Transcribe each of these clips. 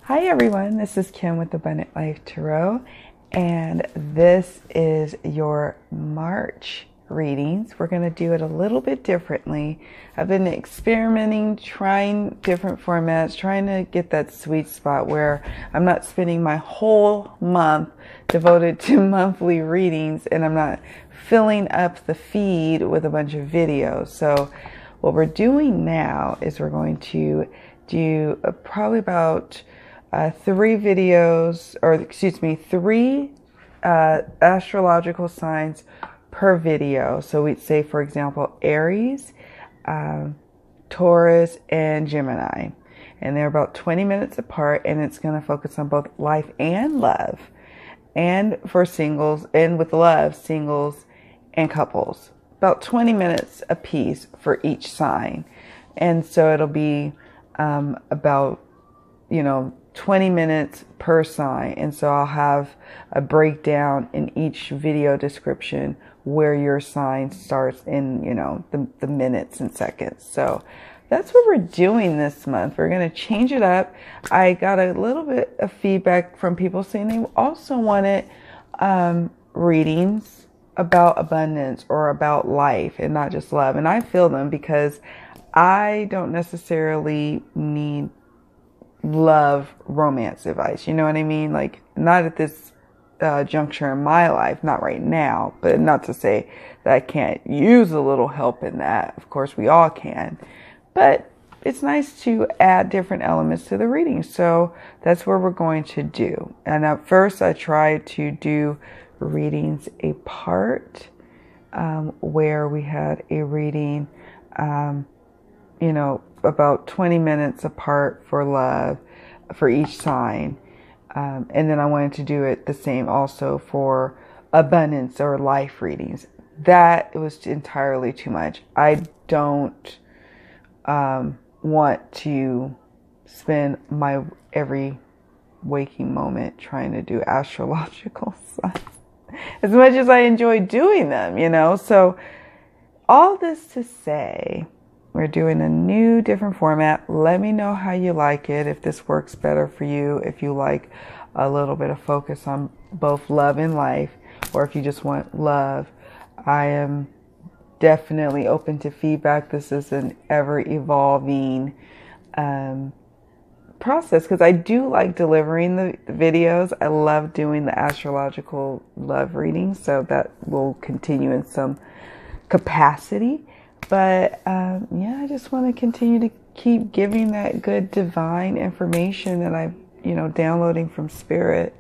Hi everyone, this is Kim with Abundant Life Tarot, and this is your March readings. We're going to do it a little bit differently. I've been experimenting, trying different formats, trying to get that sweet spot where I'm not spending my whole month devoted to monthly readings and I'm not filling up the feed with a bunch of videos. So what we're doing now is we're going to do probably about three astrological signs per video. So we'd say, for example, Aries, Taurus, and Gemini. And they're about 20 minutes apart, and it's going to focus on both life and love. And for singles, and with love, singles and couples. About 20 minutes a piece for each sign. And so it'll be about, 20 minutes per sign. And so I'll have a breakdown in each video description where your sign starts in, the minutes and seconds. So that's what we're doing this month. We're going to change it up. I got a little bit of feedback from people saying they also wanted readings about abundance or about life and not just love. And I feel them because I don't necessarily need love romance advice. You know what I mean? Like, not at this juncture in my life, not right now, but not to say that I can't use a little help in that. Of course, we all can. But it's nice to add different elements to the reading. So that's what we're going to do. And at first, I tried to do readings apart, where we had a reading, about 20 minutes apart for love for each sign. And then I wanted to do it the same also for abundance or life readings. That was entirely too much. I don't want to spend my every waking moment trying to do astrological signs as much as I enjoy doing them, So all this to say, we're doing a new, different format. Let me know how you like it, if this works better for you, if you like a little bit of focus on both love and life, or if you just want love. I am definitely open to feedback. This is an ever-evolving process because I do like delivering the videos. I love doing the astrological love readings, so that will continue in some capacity. But I just want to continue to keep giving that good divine information that I'm, downloading from Spirit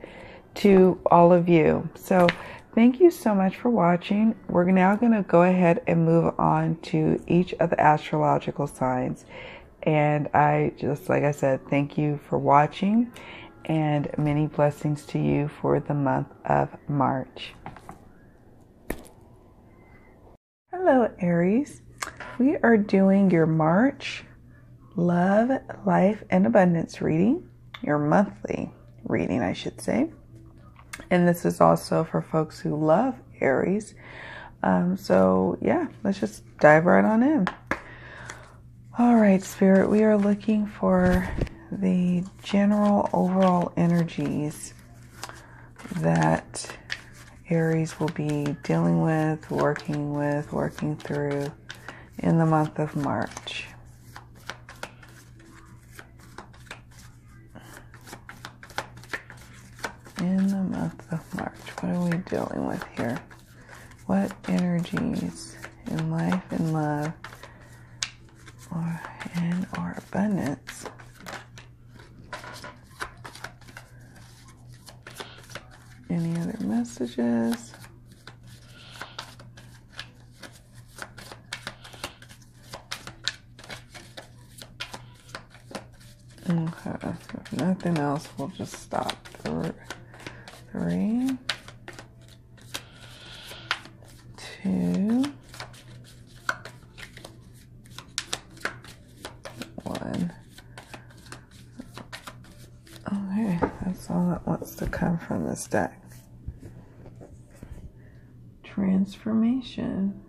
to all of you. So thank you so much for watching. We're now going to go ahead and move on to each of the astrological signs. And like I said, thank you for watching and many blessings to you for the month of March. Hello, Aries. We are doing your March love, life, and abundance reading, your monthly reading, I should say. And this is also for folks who love Aries. Let's just dive right on in. All right, Spirit, we are looking for the general overall energies that Aries will be dealing with, working through in the month of March. In the month of March, what are we dealing with here? What energies in life and love or abundance any other messages? Okay, if nothing else, we'll just stop. 3, 2, 1. Okay, that's all that wants to come from this deck. Transformation.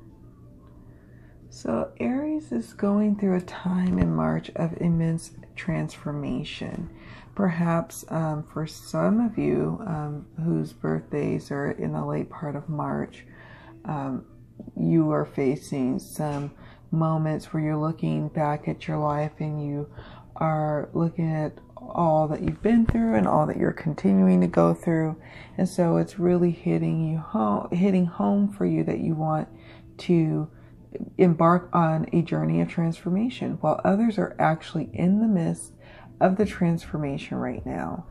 So Aries is going through a time in March of immense transformation. Perhaps for some of you whose birthdays are in the late part of March, you are facing some moments where you're looking back at your life and you are looking at all that you've been through and all that you're continuing to go through. And so it's really hitting home for you that you want to embark on a journey of transformation, while others are actually in the midst of the transformation right now.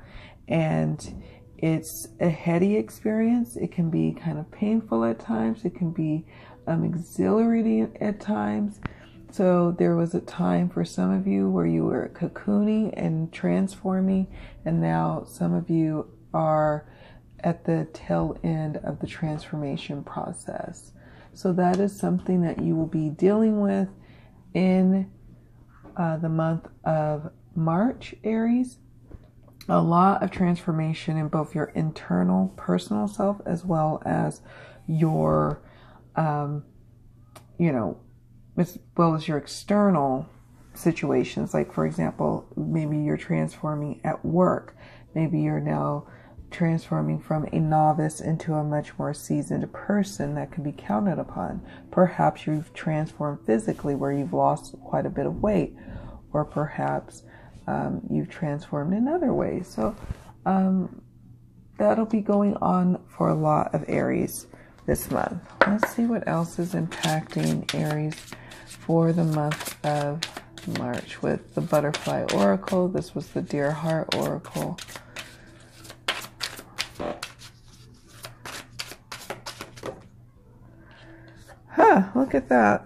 And it's a heady experience. It can be kind of painful at times. It can be exhilarating at times. So there was a time for some of you where you were cocooning and transforming, and now some of you are at the tail end of the transformation process. So that is something that you will be dealing with in the month of March, Aries. A lot of transformation in both your internal personal self as well as your, as well as your external situations. Like, for example, maybe you're transforming at work. Maybe you're now transforming from a novice into a much more seasoned person that can be counted upon. Perhaps you've transformed physically where you've lost quite a bit of weight, or perhaps you've transformed in other ways. So that'll be going on for a lot of Aries this month. Let's see what else is impacting Aries for the month of March with the Butterfly Oracle. This was the Dear Heart Oracle. Look at that.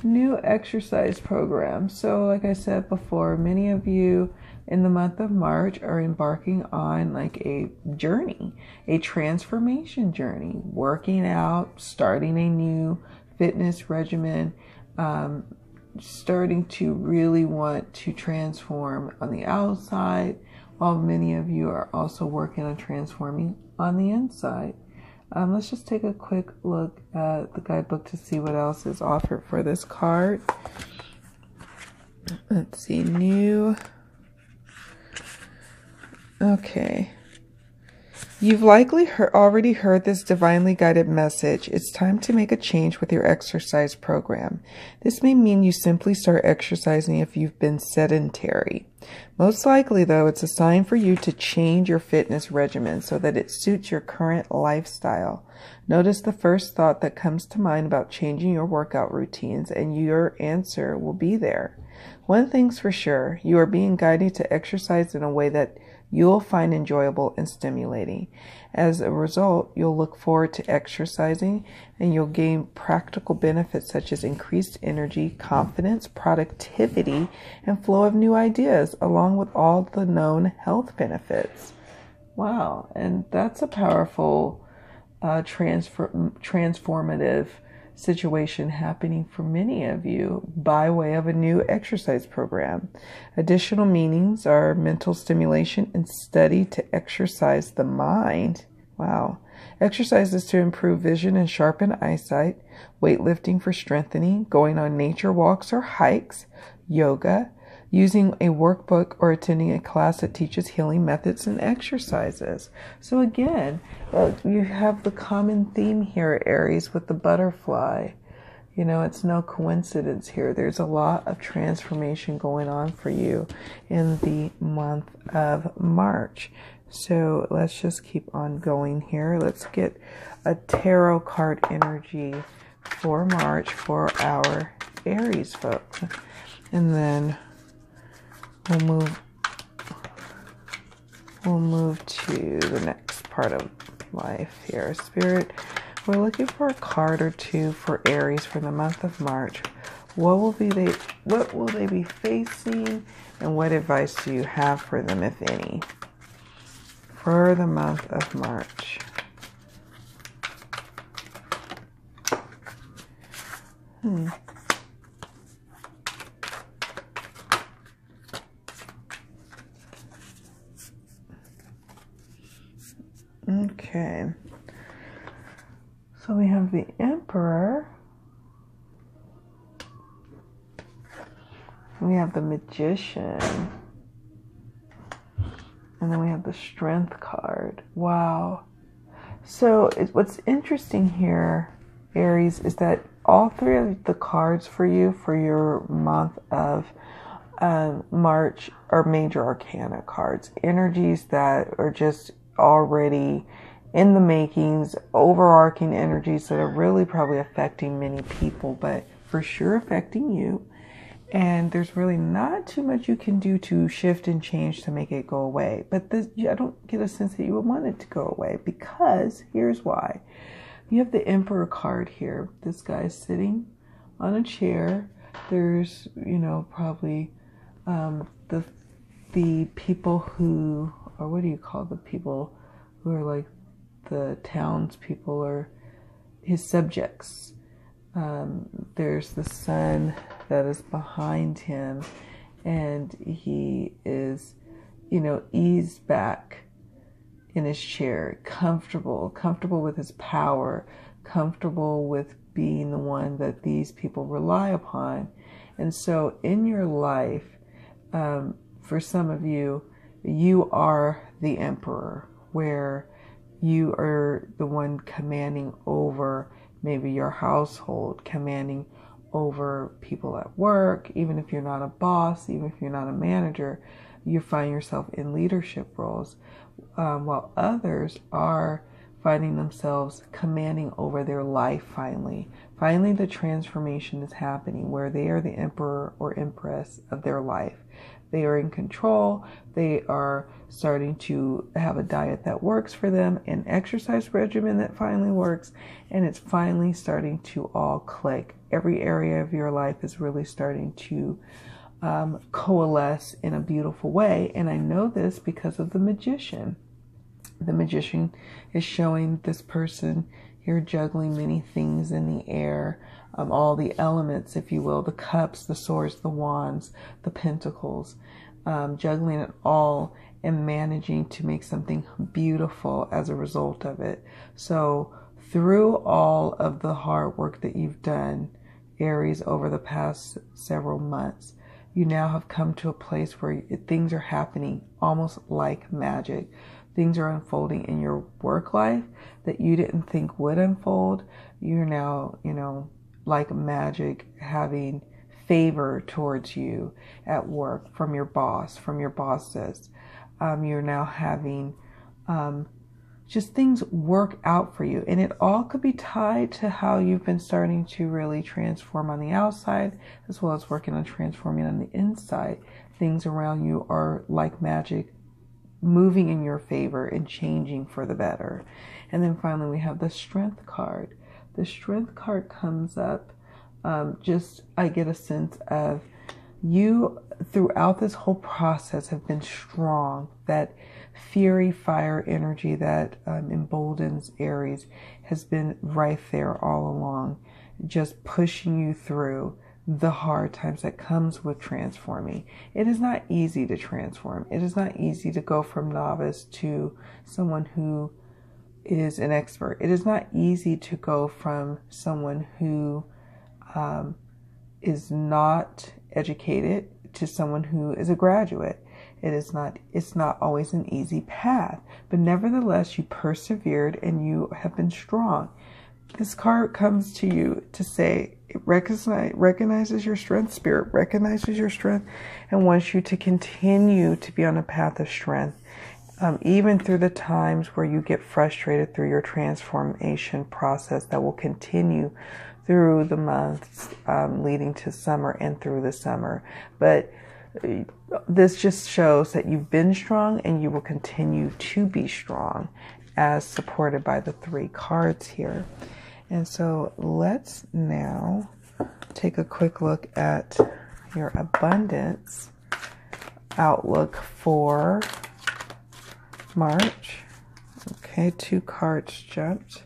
New exercise program. So like I said before, many of you in the month of March are embarking on like a journey, a transformation journey, working out, starting a new fitness regimen, starting to really want to transform on the outside, while many of you are also working on transforming on the inside. Let's just take a quick look at the guidebook to see what else is offered for this card. Let's see, new. Okay. You've likely already heard this divinely guided message. It's time to make a change with your exercise program. This may mean you simply start exercising if you've been sedentary. Most likely, though, it's a sign for you to change your fitness regimen so that it suits your current lifestyle. Notice the first thought that comes to mind about changing your workout routines, and your answer will be there. One thing's for sure, you are being guided to exercise in a way that you'll find enjoyable and stimulating. As a result, you'll look forward to exercising and you'll gain practical benefits such as increased energy, confidence, productivity, and flow of new ideas, along with all the known health benefits. Wow, and that's a powerful transformative situation happening for many of you by way of a new exercise program. Additional meanings are mental stimulation and study to exercise the mind. Wow. Exercises to improve vision and sharpen eyesight, weightlifting for strengthening, going on nature walks or hikes, yoga, using a workbook or attending a class that teaches healing methods and exercises. So again, you have the common theme here, Aries, with the butterfly. You know, it's no coincidence here. There's a lot of transformation going on for you in the month of March. So let's just keep on going here. Let's get a tarot card energy for March for our Aries folks. And then we'll move to the next part of life here. Spirit, we're looking for a card or two for Aries for the month of March. What will they be facing, and what advice do you have for them, if any, for the month of March? Okay, so we have the Emperor, We have the Magician. And then we have the Strength card. Wow. So what's interesting here, Aries, is that all three of the cards for you for your month of March are major arcana cards. Energies that are just already in the makings, overarching energies that are really probably affecting many people, but for sure affecting you. And there's really not too much you can do to shift and change to make it go away. But this, I don't get a sense that you would want it to go away, because here's why. You have the Emperor card here. This guy's sitting on a chair. There's, probably the people who, or what do you call the people who are like the townspeople or his subjects. There's the sun that is behind him, and he is, eased back in his chair, comfortable with his power, comfortable with being the one that these people rely upon. And so in your life, for some of you, you are the emperor, where you are the one commanding over maybe your household, commanding over people at work. Even if you're not a boss, even if you're not a manager, you find yourself in leadership roles, while others are finding themselves commanding over their life. Finally the transformation is happening where they are the emperor or empress of their life. They are in control. They are starting to have a diet that works for them, an exercise regimen that finally works, and it's finally starting to all click. Every area of your life is really starting to coalesce in a beautiful way. And I know this because of the Magician. The Magician is showing this person here juggling many things in the air, all the elements, if you will, the cups, the swords, the wands, the pentacles, juggling it all and managing to make something beautiful as a result of it. So through all of the hard work that you've done, Aries, over the past several months, you now have come to a place where things are happening almost like magic. Things are unfolding in your work life that you didn't think would unfold. You're now, like magic, having favor towards you at work from your boss, from your bosses. You're now having just things work out for you. And it all could be tied to how you've been starting to really transform on the outside, as well as working on transforming on the inside. Things around you are like magic, moving in your favor and changing for the better. And then finally we have the Strength card. The Strength card comes up, I get a sense of you throughout this whole process have been strong. That fury, fire energy that emboldens Aries has been right there all along, just pushing you through the hard times that comes with transforming. It is not easy to transform. It is not easy to go from novice to someone who is an expert. It is not easy to go from someone who is not educated to someone who is a graduate. It's not always an easy path, but nevertheless, you persevered and you have been strong. This card comes to you to say, it recognizes your strength, Spirit recognizes your strength, and wants you to continue to be on a path of strength, even through the times where you get frustrated through your transformation process that will continue through the months leading to summer and through the summer. But this just shows that you've been strong and you will continue to be strong, as supported by the three cards here. And so let's now take a quick look at your abundance outlook for March. Okay, 2 cards jumped.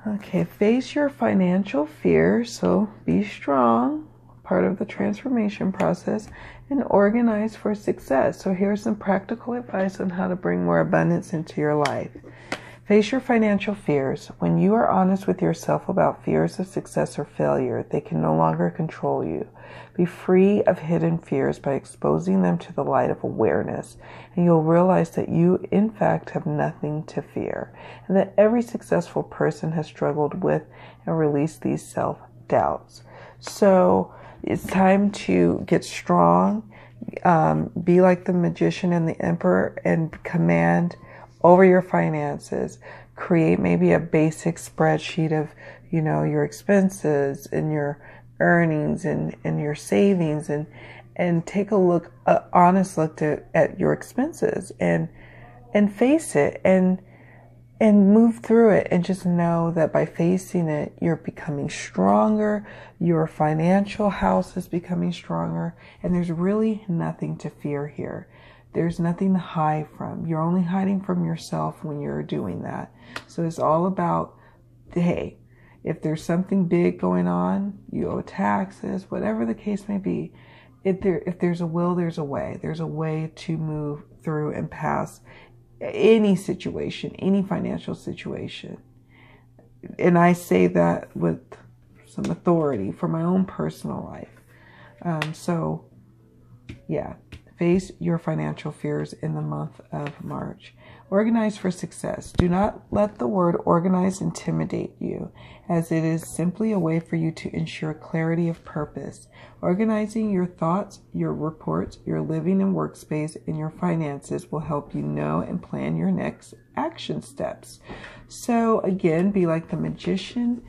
Okay, face your financial fears, so be strong, part of the transformation process, and organize for success. So here's some practical advice on how to bring more abundance into your life. Face your financial fears. When you are honest with yourself about fears of success or failure, they can no longer control you. Be free of hidden fears by exposing them to the light of awareness, and you'll realize that you, in fact, have nothing to fear, and that every successful person has struggled with and released these self-doubts. So it's time to get strong, be like the magician and the emperor, and command over your finances. Create maybe a basic spreadsheet of, your expenses and your earnings and your savings, and take a look, honest look at your expenses and face it and move through it, and just know that by facing it, you're becoming stronger. Your financial house is becoming stronger, and there's really nothing to fear here. There's nothing to hide from. You're only hiding from yourself when you're doing that. So it's all about, hey, if there's something big going on, you owe taxes, whatever the case may be, if there's a will, there's a way. There's a way to move through and pass any situation, any financial situation. And I say that with some authority for my own personal life. So, yeah. Face your financial fears in the month of March. Organize for success. Do not let the word organize intimidate you, as it is simply a way for you to ensure clarity of purpose. Organizing your thoughts, your reports, your living and workspace, and your finances will help you know and plan your next action steps. So again, be like the magician,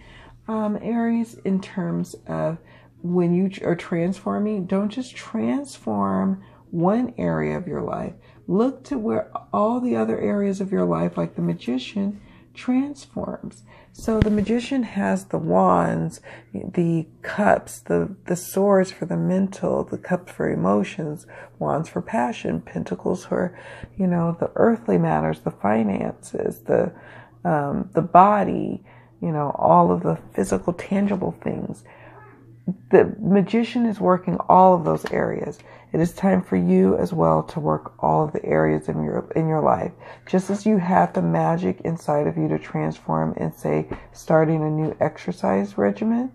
Aries, in terms of when you are transforming, don't just transform one area of your life. Look to where all the other areas of your life, like the magician, transforms. So the magician has the wands, the cups, the swords for the mental, the cups for emotions, wands for passion, pentacles for, the earthly matters, the finances, the body, all of the physical, tangible things. The magician is working all of those areas. It is time for you as well to work all of the areas in your life. Just as you have the magic inside of you to transform and say, starting a new exercise regimen,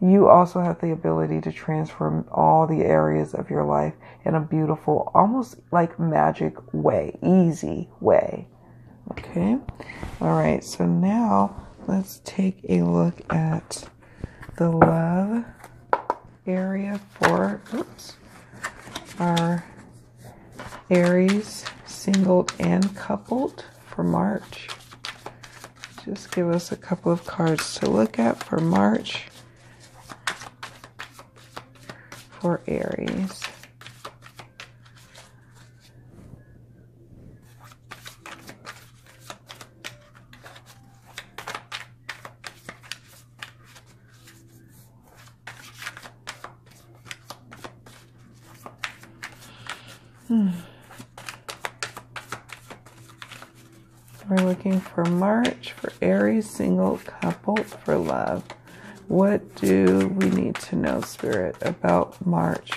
you also have the ability to transform all the areas of your life in a beautiful, almost like magic way, easy way. Okay? All right. So now let's take a look at the love area for our Aries singled and coupled for March. Just give us a couple of cards to look at for March for Aries. We're looking for March for Aries single coupled for love. What do we need to know, Spirit, about March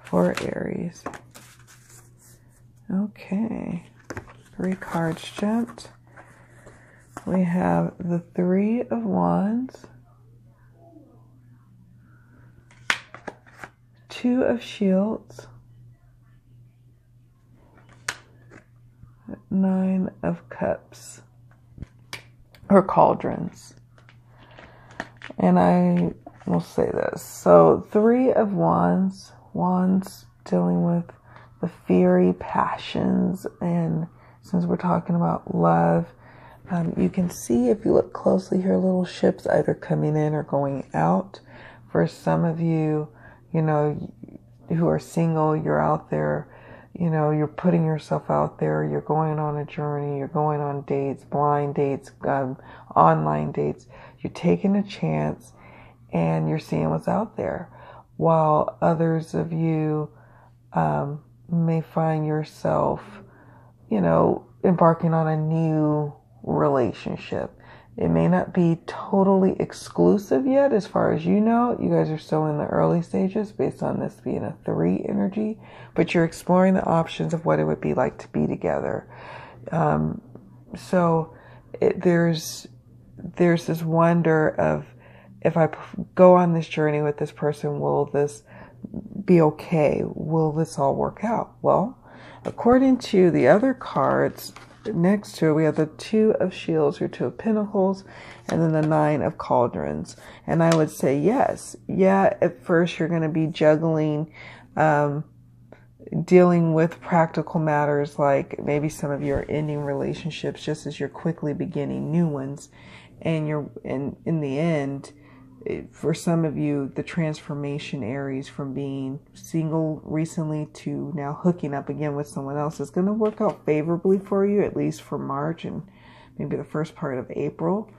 for Aries? Okay. 3 cards jumped. We have the 3 of Wands, 2 of Shields, 9 of Cups, or Cauldrons. And I will say this. So 3 of Wands, Wands dealing with the fiery passions. And since we're talking about love, you can see, if you look closely here, little ships either coming in or going out. For some of you, who are single, you're out there, you're putting yourself out there, you're going on a journey, you're going on dates, blind dates, online dates. You're taking a chance and you're seeing what's out there. While others of you may find yourself, embarking on a new relationship. It may not be totally exclusive yet, as far as you know. You guys are still in the early stages based on this being a 3 energy, but you're exploring the options of what it would be like to be together. So there's this wonder of, if I go on this journey with this person, will this be okay? Will this all work out? Well, according to the other cards next to it, we have the Two of Shields, or Two of Pentacles, and then the Nine of Cauldrons. And I would say yes. Yeah, at first you're going to be juggling, dealing with practical matters, like maybe some of you are ending relationships just as you're quickly beginning new ones. And in the end, for some of you, the transformation, Aries, from being single recently to now hooking up again with someone else is going to work out favorably for you, at least for March and maybe the first part of April.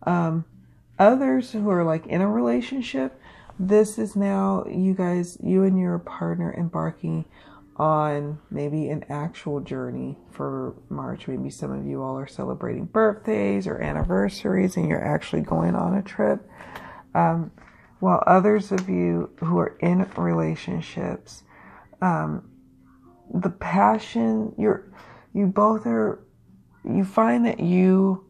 Others who are like in a relationship, this is now you and your partner embarking on maybe an actual journey for March. Maybe some of you all are celebrating birthdays or anniversaries and you're actually going on a trip. While others of you who are in relationships, the passion, you find that you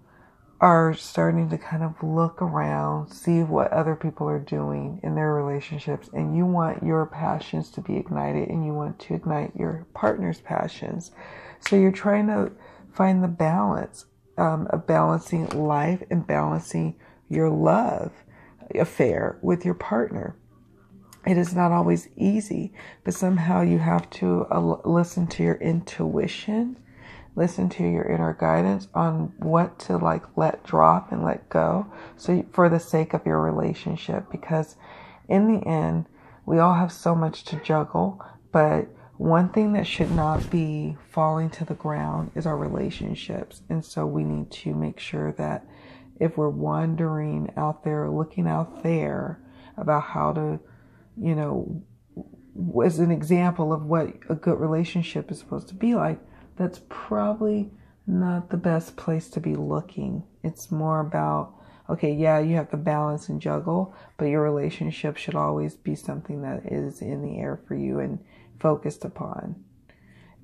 are starting to kind of look around, see what other people are doing in their relationships, and you want your passions to be ignited, and you want to ignite your partner's passions. So you're trying to find the balance of balancing life and balancing your love affair with your partner. It is not always easy, but somehow you have to listen to your intuition, listen to your inner guidance on what to let drop and let go, so for the sake of your relationship. Because in the end, we all have so much to juggle, but one thing that should not be falling to the ground is our relationships. And so we need to make sure that if we're wandering out there, looking out there about how to, as an example of what a good relationship is supposed to be like, that's probably not the best place to be looking. It's more about, okay, yeah, you have to balance and juggle, but your relationship should always be something that is in the air for you and focused upon.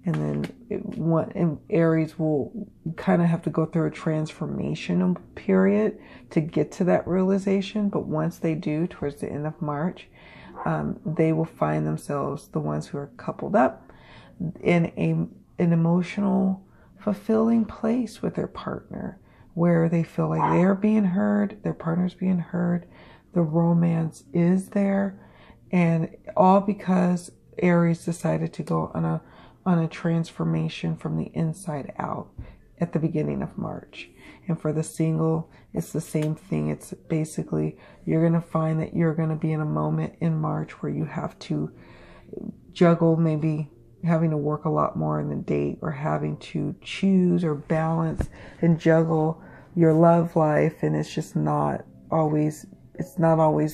And then Aries will kind of have to go through a transformation period to get to that realization. But once they do, towards the end of March, they will find themselves, the ones who are coupled up, in an emotional, fulfilling place with their partner, where they feel like they're being heard, their partner's being heard, the romance is there, and all because Aries decided to go on a transformation from the inside out at the beginning of March. And for the single, it's the same thing. It's basically, you're going to find that you're going to be in a moment in March where you have to juggle, maybe having to work a lot more in the date, or having to choose or balance and juggle your love life. And it's just not always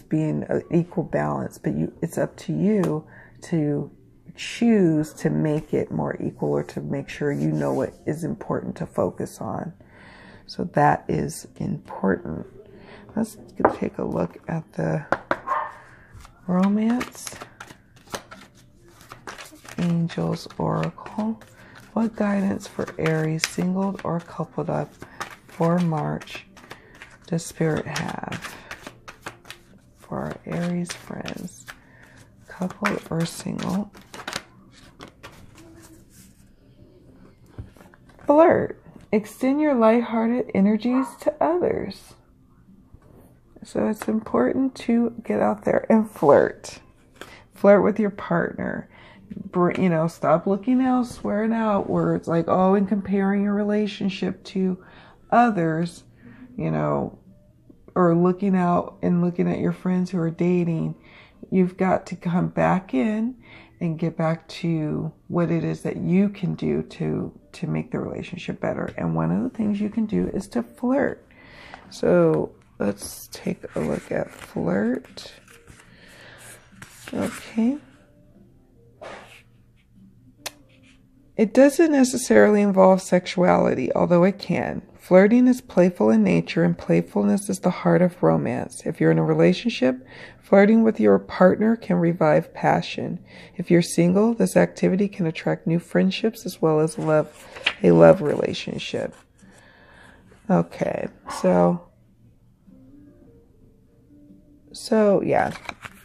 being an equal balance, but it's up to you to choose to make it more equal, or to make sure you know what is important to focus on. So that is important. Let's take a look at the romance angels oracle. What guidance for Aries, singled or coupled up, for March does Spirit have for our Aries friends, coupled or single? Flirt. Extend your lighthearted energies to others. So it's important to get out there and flirt. Flirt with your partner. Stop looking elsewhere and outwards, and comparing your relationship to others, or looking out and looking at your friends who are dating. You've got to come back in and get back to what it is that you can do to make the relationship better. And one of the things you can do is to flirt. So let's take a look at flirt. Okay. It doesn't necessarily involve sexuality, although it can. Flirting is playful in nature, and playfulness is the heart of romance. If you're in a relationship, flirting with your partner can revive passion. If you're single, this activity can attract new friendships as well as a love relationship. Okay, so yeah.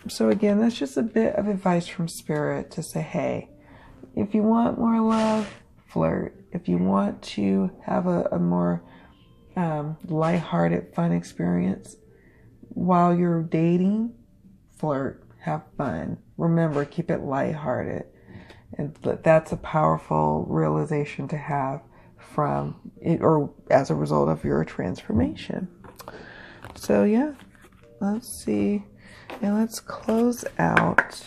So again, that's just a bit of advice from Spirit to say, hey, if you want more love, flirt. If you want to have a more lighthearted, fun experience while you're dating, flirt, have fun. Remember, keep it lighthearted. And that's a powerful realization to have from it, or as a result of your transformation. So yeah, let's see. And let's close out.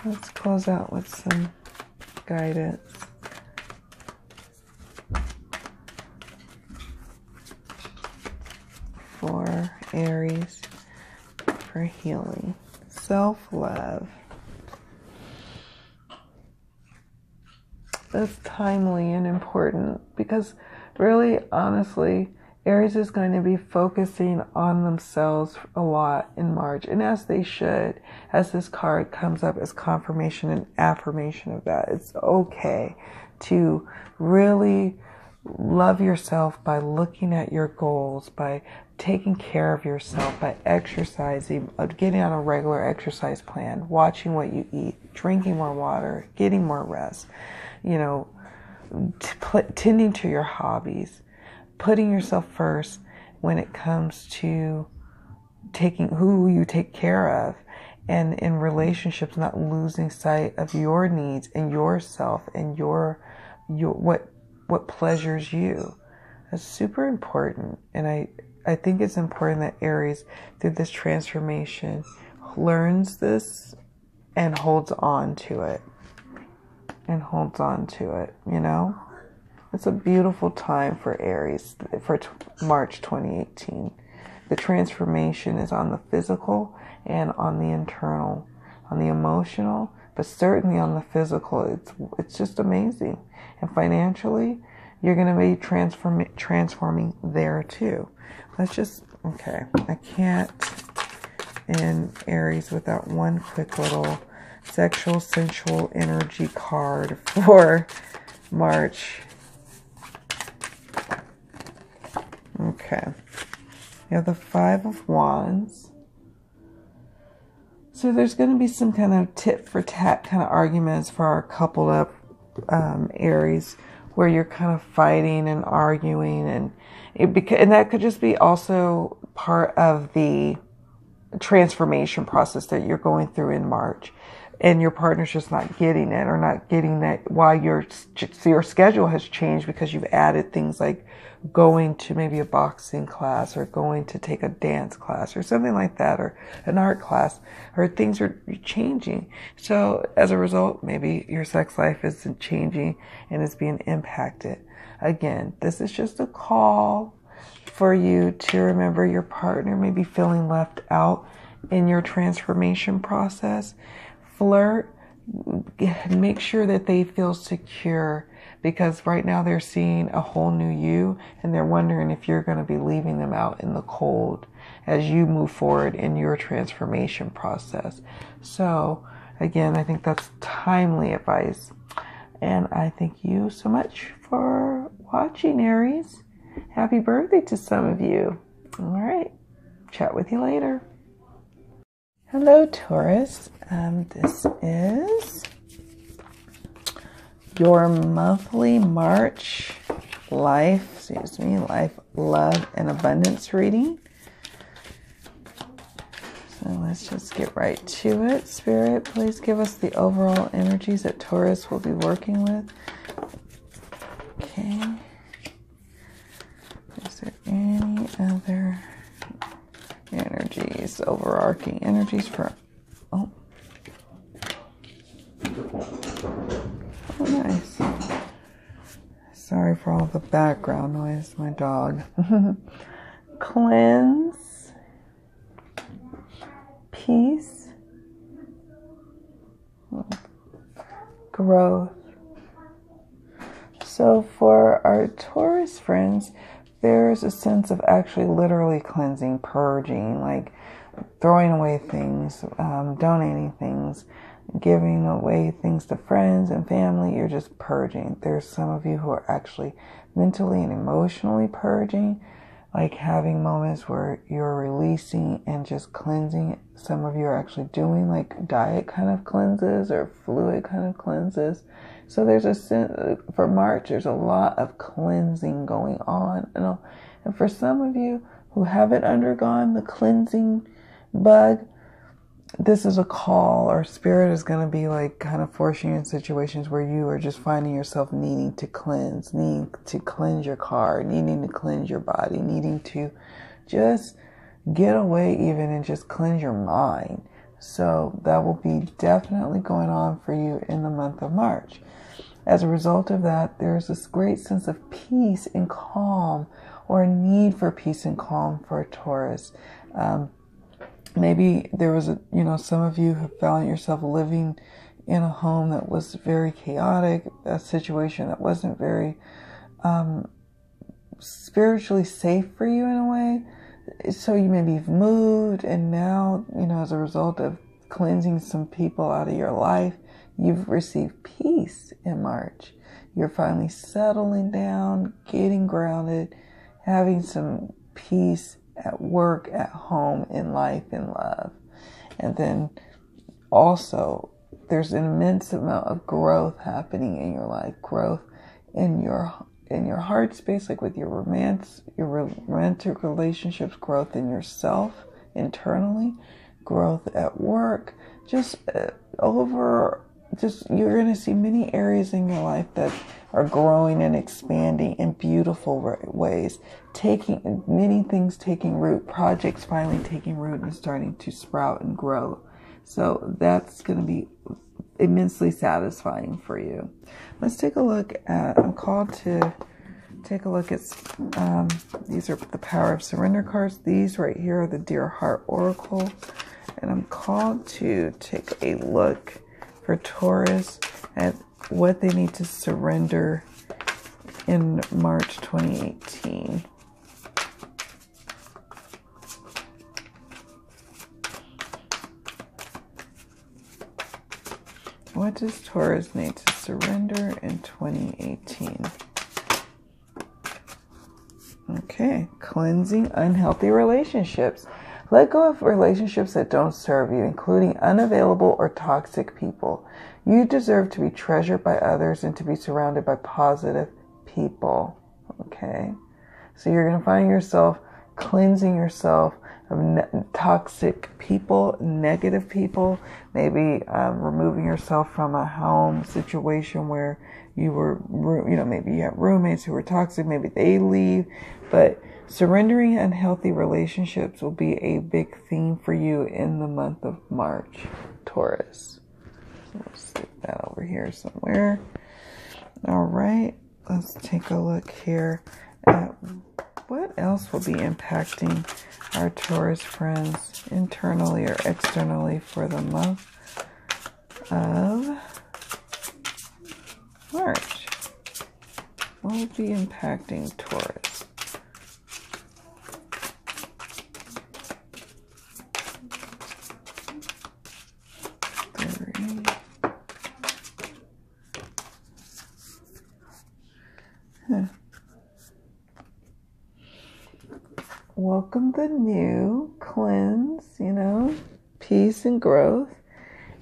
Let's close out with some guidance. For Aries, for healing, self-love. That's timely and important because really, honestly, Aries is going to be focusing on themselves a lot in March, and as they should, as this card comes up as confirmation and affirmation of that. It's okay to really love yourself by looking at your goals, by taking care of yourself, by exercising, getting on a regular exercise plan, watching what you eat, drinking more water, getting more rest, tending to your hobbies, putting yourself first when it comes to taking who you take care of, and in relationships, not losing sight of your needs and yourself and your what pleasures you. That's super important. And I think it's important that Aries, through this transformation, learns this and holds on to it. It's a beautiful time for Aries for March 2018. The transformation is on the physical and on the internal, on the emotional, but certainly on the physical. It's just amazing. And financially, you're going to be transforming there too. Okay, I can't end Aries without one quick little sexual, sensual energy card for March. Okay, you have the Five of Wands. So there's going to be some kind of tit for tat kind of arguments for our coupled up Aries, where you're kind of fighting and arguing, and that could just be also part of the transformation process that you're going through in March, and your partner's just not getting it, or not getting that while your schedule has changed because you've added things like going to maybe a boxing class, or going to take a dance class or something like that, or an art class, or things are changing. So as a result, maybe your sex life isn't changing and is being impacted. Again, this is just a call for you to remember your partner may be feeling left out in your transformation process. Flirt, make sure that they feel secure, because right now they're seeing a whole new you, and they're wondering if you're going to be leaving them out in the cold as you move forward in your transformation process. So again, I think that's timely advice. And I thank you so much for watching, Aries. Happy birthday to some of you. All right. Chat with you later. Hello, Taurus. This is your monthly March life, love, and abundance reading. So let's just get right to it. Spirit, please give us the overall energies that Taurus will be working with. Okay. Is there any other energies, overarching energies for... Oh, nice. Sorry for all the background noise, my dog. Cleanse, peace, growth. So for our Taurus friends, there's a sense of actually literally cleansing, purging, like throwing away things, donating things, giving away things to friends and family. You're just purging. There's some of you who are actually mentally and emotionally purging, like having moments where you're releasing and just cleansing. Some of you are actually doing like diet kind of cleanses or fluid kind of cleanses. So there's a sense, for March, there's a lot of cleansing going on. And for some of you who haven't undergone the cleansing bug, this is a call, or spirit is going to be like kind of forcing you in situations where you are just finding yourself needing to cleanse your car, needing to cleanse your body, needing to just get away even and just cleanse your mind. So that will be definitely going on for you in the month of March. As a result of that, there's this great sense of peace and calm, or a need for peace and calm for a Taurus. Maybe there was some of you have found yourself living in a home that was very chaotic, a situation that wasn't very spiritually safe for you in a way. So you maybe have moved, and now, as a result of cleansing some people out of your life, you've received peace in March. You're finally settling down, getting grounded, having some peace at work, at home, in life, in love. And then also there's an immense amount of growth happening in your life, growth in your heart space, like with your romantic relationships, growth in yourself internally, growth at work, you're going to see many areas in your life that are growing and expanding in beautiful ways, many things taking root, projects finally taking root and starting to sprout and grow. So that's going to be immensely satisfying for you. Let's take a look at, I'm called to take a look at, these are the Power of Surrender cards. These right here are the Dear Heart Oracle. And I'm called to take a look for Taurus at what they need to surrender in March 2018. What does Taurus need to surrender in 2018? Okay, cleansing unhealthy relationships. Let go of relationships that don't serve you, including unavailable or toxic people. You deserve to be treasured by others and to be surrounded by positive people. Okay? So you're going to find yourself cleansing yourself of toxic people, negative people, maybe removing yourself from a home situation where you were, maybe you have roommates who were toxic, maybe they leave, but surrendering unhealthy relationships will be a big theme for you in the month of March, Taurus. So let's stick that over here somewhere. All right, let's take a look here at what else will be impacting our Taurus friends internally or externally for the month of March. What will be impacting Taurus? Welcome the new, cleanse, peace and growth,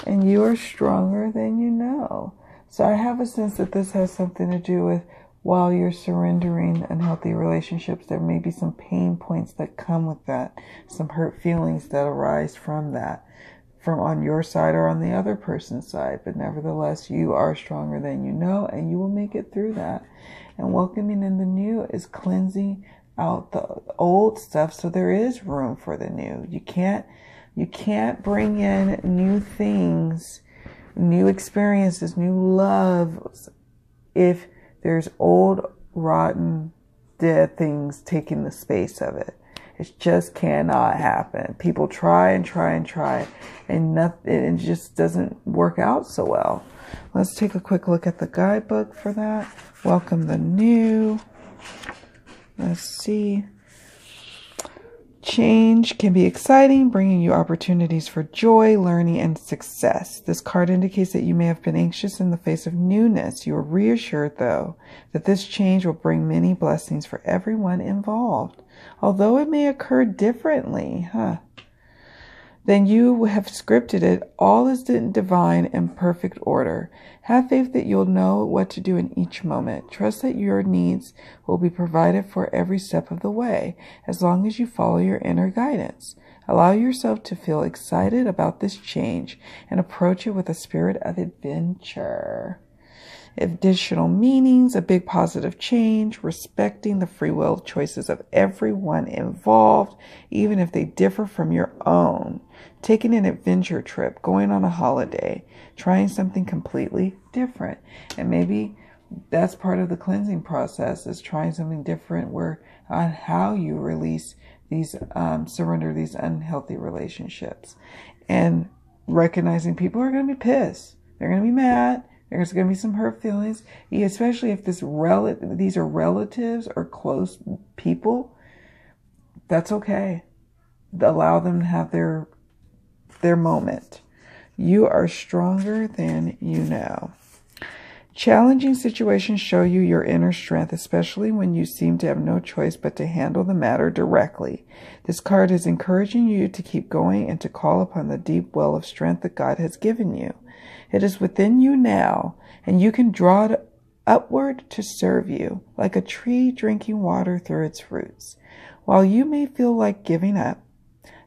and you are stronger than you know. So I have a sense that this has something to do with, while you're surrendering unhealthy relationships, there may be some pain points that come with that, some hurt feelings that arise from that, from on your side or on the other person's side. But nevertheless, you are stronger than you know, and you will make it through that. And welcoming in the new is cleansing out the old stuff, so there is room for the new. You can't bring in new things, new experiences, new love if there's old, rotten, dead things taking the space of it. It just cannot happen. People try and try and try, and it just doesn't work out so well. Let's take a quick look at the guidebook for that. Welcome the new. Let's see. Change can be exciting, bringing you opportunities for joy, learning, and success. This card indicates that you may have been anxious in the face of newness. You are reassured, though, that this change will bring many blessings for everyone involved. Although it may occur differently, then you have scripted it. All is in divine and perfect order. Have faith that you'll know what to do in each moment. Trust that your needs will be provided for every step of the way, as long as you follow your inner guidance. Allow yourself to feel excited about this change and approach it with a spirit of adventure. Additional meanings: a big positive change, respecting the free will choices of everyone involved, even if they differ from your own. Taking an adventure trip, going on a holiday, trying something completely different. And maybe that's part of the cleansing process, is trying something different on how you release these, surrender these unhealthy relationships. And recognizing people are going to be pissed. They're going to be mad. There's going to be some hurt feelings, especially if these are relatives or close people. That's okay. Allow them to have their moment. You are stronger than you know. Challenging situations show you your inner strength, especially when you seem to have no choice but to handle the matter directly. This card is encouraging you to keep going and to call upon the deep well of strength that God has given you. It is within you now, and you can draw it upward to serve you, like a tree drinking water through its roots. While you may feel like giving up,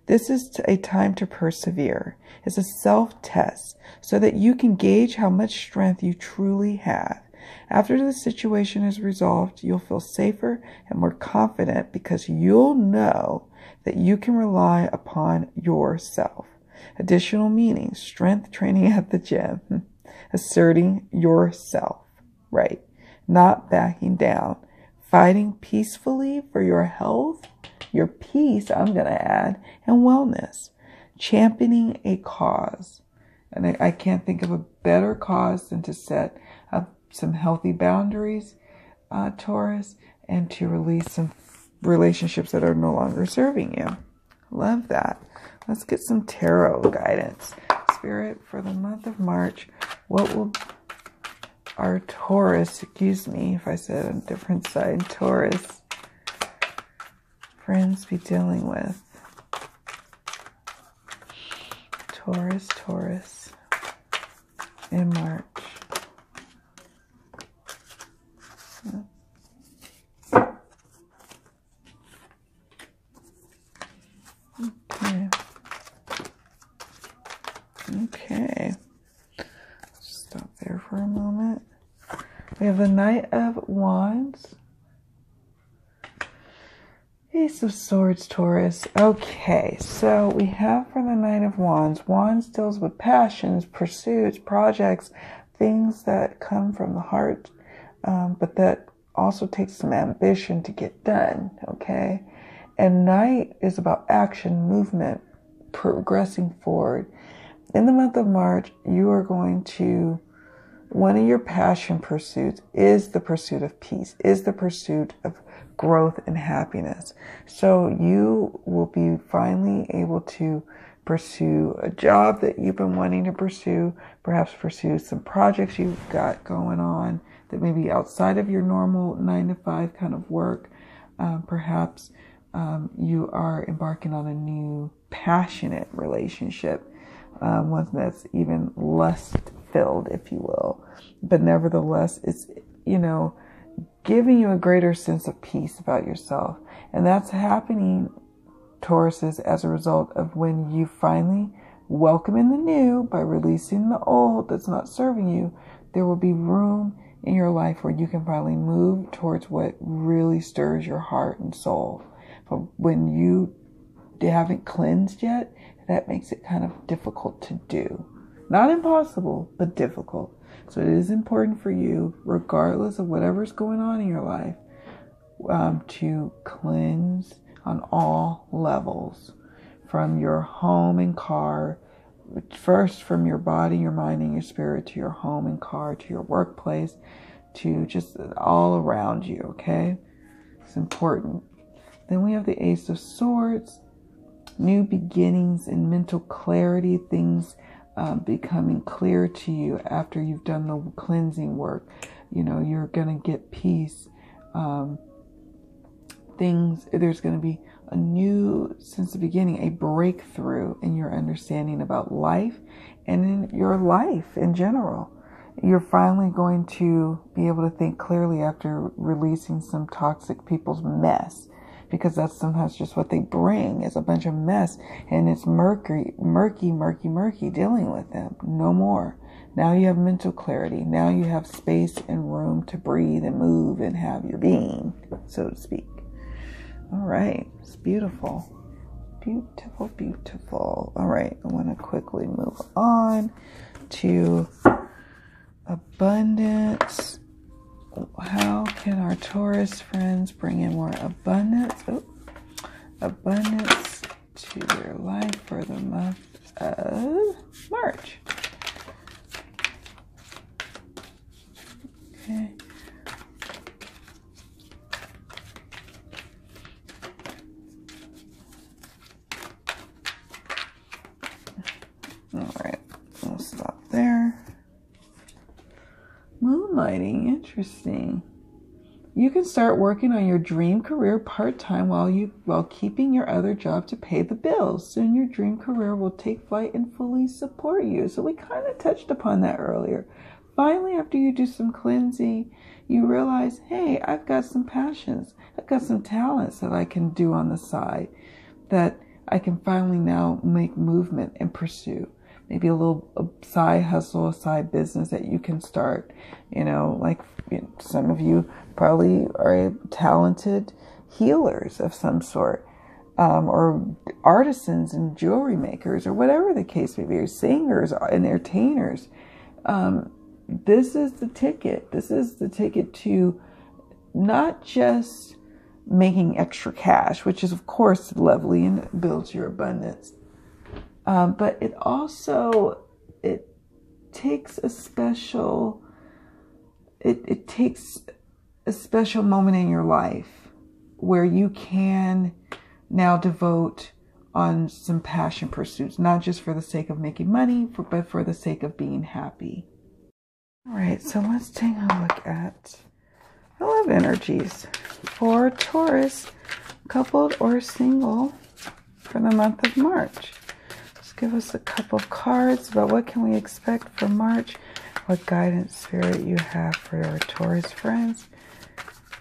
this is a time to persevere. It's a self-test so that you can gauge how much strength you truly have. After the situation is resolved, you'll feel safer and more confident because you'll know that you can rely upon yourself. Additional meanings: strength training at the gym, asserting yourself, right? Not backing down, fighting peacefully for your health, your peace, I'm going to add, and wellness, championing a cause. And I can't think of a better cause than to set up some healthy boundaries, Taurus, and to release some relationships that are no longer serving you. Love that. Let's get some tarot guidance. Spirit, for the month of March, what will our Taurus, excuse me if I said on a different side, Taurus friends be dealing with? Taurus in March. Okay. Stop there for a moment. We have the Knight of Wands. Ace of Swords, Taurus. Okay, so we have for the Knight of Wands. Wands deals with passions, pursuits, projects, things that come from the heart, but that also takes some ambition to get done, okay? And Knight is about action, movement, progressing forward. In the month of March, you are going to, one of your passion pursuits is the pursuit of peace, is the pursuit of growth and happiness. So you will be finally able to pursue a job that you've been wanting to pursue, perhaps pursue some projects you've got going on that may be outside of your normal 9-to-5 kind of work. Perhaps you are embarking on a new passionate relationship, one that's even lust filled, if you will. But nevertheless, it's, giving you a greater sense of peace about yourself. And that's happening, Tauruses, as a result of when you finally welcome in the new by releasing the old that's not serving you. There will be room in your life where you can finally move towards what really stirs your heart and soul. But when you haven't cleansed yet, that makes it kind of difficult to do. Not impossible, but difficult. So it is important for you, regardless of whatever's going on in your life, to cleanse on all levels, from your home and car, first from your body, your mind, and your spirit, to your home and car, to your workplace, to just all around you, okay? It's important. Then we have the Ace of Swords. new beginnings and mental clarity, things becoming clear to you after you've done the cleansing work. You know, you're going to get peace. There's going to be a new sense of beginning, a breakthrough in your understanding about life and in your life in general. You're finally going to be able to think clearly after releasing some toxic people's mess, because that's sometimes just what they bring, is a bunch of mess, and it's murky dealing with them. No more. Now you have mental clarity. Now you have space and room to breathe and move and have your being, so to speak. All right. It's beautiful. Beautiful, beautiful. All right. I want to quickly move on to abundance. How can our Taurus friends bring in more abundance? Abundance to their life for the month of March. Okay. All right, we'll stop there. Moonlighting, interesting. You can start working on your dream career part-time while keeping your other job to pay the bills. Soon your dream career will take flight and fully support you. So we kind of touched upon that earlier. Finally, after you do some cleansing, you realize, hey, I've got some passions. I've got some talents that I can do on the side that I can finally now make movement and pursue. Maybe a side hustle, a side business that you can start. You know, like some of you probably are talented healers of some sort, or artisans and jewelry makers, or whatever the case may be, or singers, entertainers. This is the ticket. This is the ticket to not just making extra cash, which is of course lovely and builds your abundance. But it also, it takes a special moment in your life where you can now devote on some passion pursuits, not just for the sake of making money, but for the sake of being happy. All right, so let's take a look at the love energies for Taurus, coupled or single, for the month of March. Give us a couple of cards about what can we expect for March, what guidance spirit you have for our Taurus friends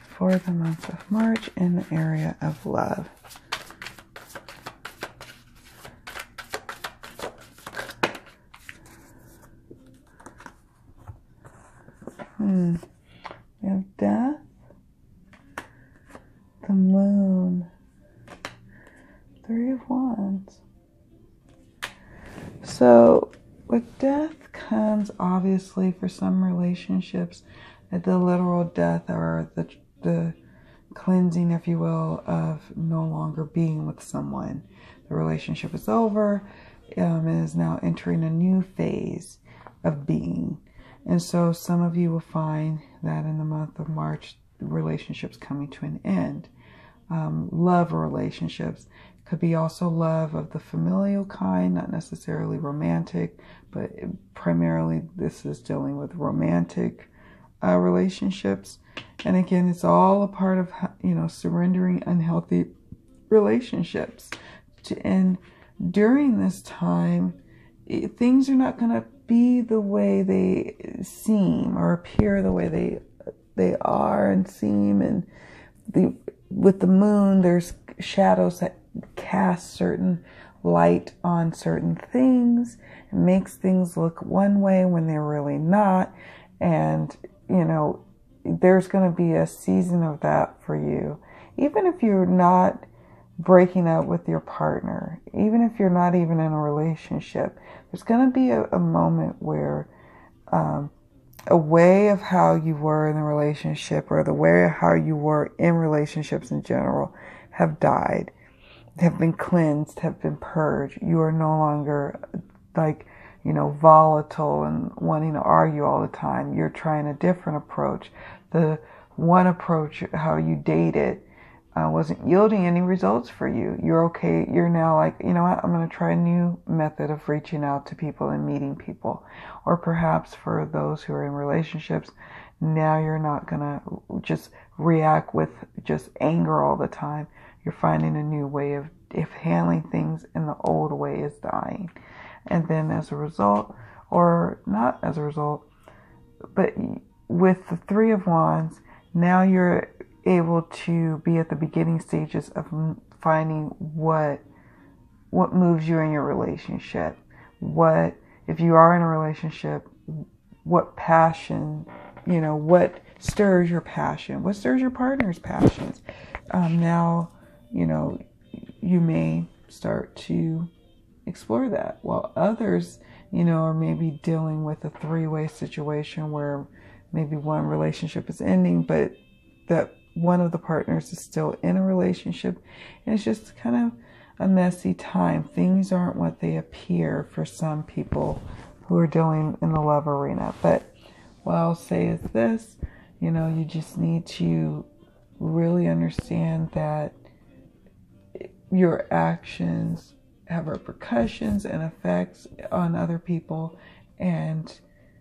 for the month of March in the area of love. We have death, the moon, 3 of Wands. So with death comes, obviously, for some relationships, the literal death, or the cleansing, if you will, of no longer being with someone. The relationship is over. It is now entering a new phase of being. And so some of you will find that in the month of March, the relationship's coming to an end. Love relationships could be also love of the familial kind, not necessarily romantic, but primarily this is dealing with romantic relationships. And again, it's all a part of, surrendering unhealthy relationships. And during this time, things are not going to be the way they seem or appear the way they are and seem. And with the moon, there's shadows that cast certain light on certain things. It makes things look one way when they're really not. And, there's going to be a season of that for you. Even if you're not breaking up with your partner, even if you're not even in a relationship, there's going to be a moment where a way of how you were in the relationship, or the way of how you were in relationships in general, have died, have been cleansed, have been purged. You are no longer volatile and wanting to argue all the time. You're trying a different approach. The one approach, how you dated, wasn't yielding any results for you. You're okay. You're now like, you know what? I'm going to try a new method of reaching out to people and meeting people. Or perhaps for those who are in relationships, now you're not going to just react with just anger all the time. You're finding a new way of handling things, and the old way is dying. And then as a result, or not as a result, but with the Three of Wands, now you're able to be at the beginning stages of finding what moves you in your relationship. What, if you are in a relationship, what passion, what stirs your passion? What stirs your partner's passions? Now, you may start to explore that, while others, are maybe dealing with a three-way situation where maybe one relationship is ending, but that one of the partners is still in a relationship, and it's just kind of a messy time. Things aren't what they appear for some people who are dealing in the love arena. But what I'll say is this, you just need to really understand that your actions have repercussions and effects on other people, and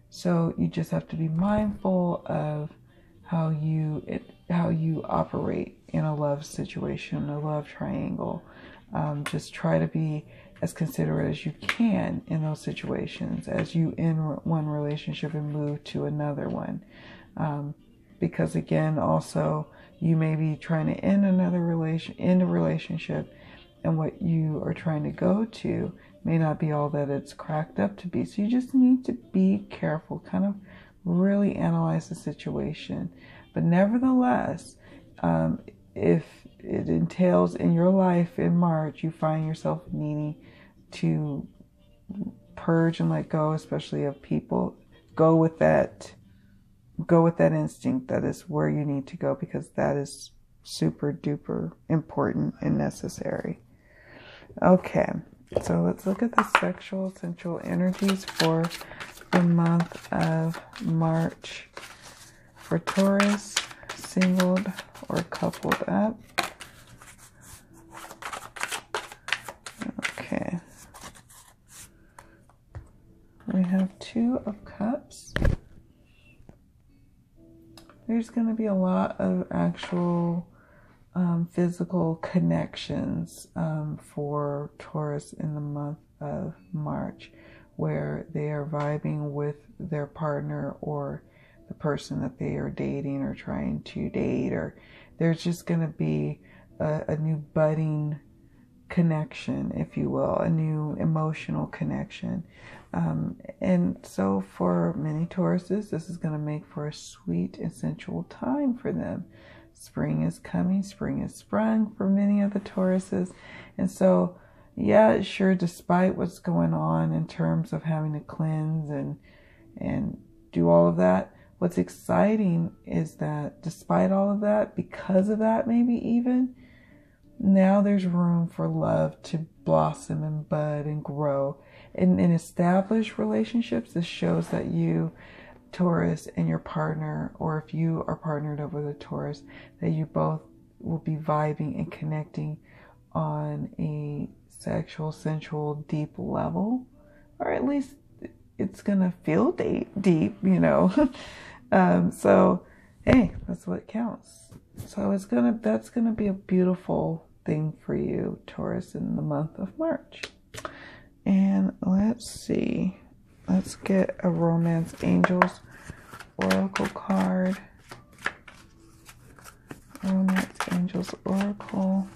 so you just have to be mindful of how you operate in a love situation, a love triangle. Just try to be as considerate as you can in those situations as you end one relationship and move to another one. Because again, also, you may be trying to end a relationship, and what you are trying to go to may not be all that it's cracked up to be. So you just need to be careful, kind of really analyze the situation. But nevertheless, if it entails in your life in March, you find yourself needing to purge and let go, especially of people, go with that instinct. That is where you need to go, because that is super duper important and necessary. Okay, so let's look at the sexual sensual energies for the month of March for Taurus, singled or coupled up. Okay, we have Two of Cups. There's going to be a lot of actual physical connections for Taurus in the month of March, where they are vibing with their partner or the person that they are dating or trying to date, or there's just going to be a new budding connection, if you will, a new emotional connection. And so for many Tauruses, this is going to make for a sweet and sensual time for them. Spring is coming, spring is sprung for many of the Tauruses. And so, yeah, sure, despite what's going on in terms of having to cleanse and do all of that, what's exciting is that despite all of that, because of that, maybe even, now there's room for love to blossom and bud and grow. In established relationships, this shows that you, Taurus, and your partner, or if you are partnered up with a Taurus, that you both will be vibing and connecting on a sexual, sensual, deep level, or at least it's gonna feel deep, so hey, that's what counts. So that's gonna be a beautiful thing for you, Taurus, in the month of March. And let's see. Let's get a Romance Angels Oracle card. Romance Angels Oracle.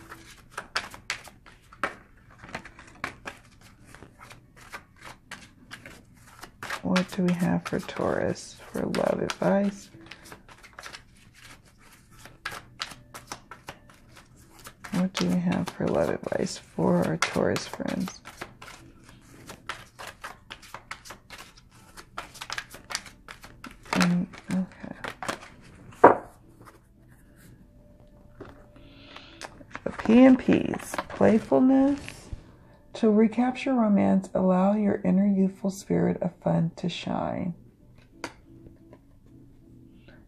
What do we have for Taurus for love advice? What do we have for love advice for our Taurus friends? Okay. The P&Ps. Playfulness. To recapture romance, allow your inner youthful spirit of fun to shine.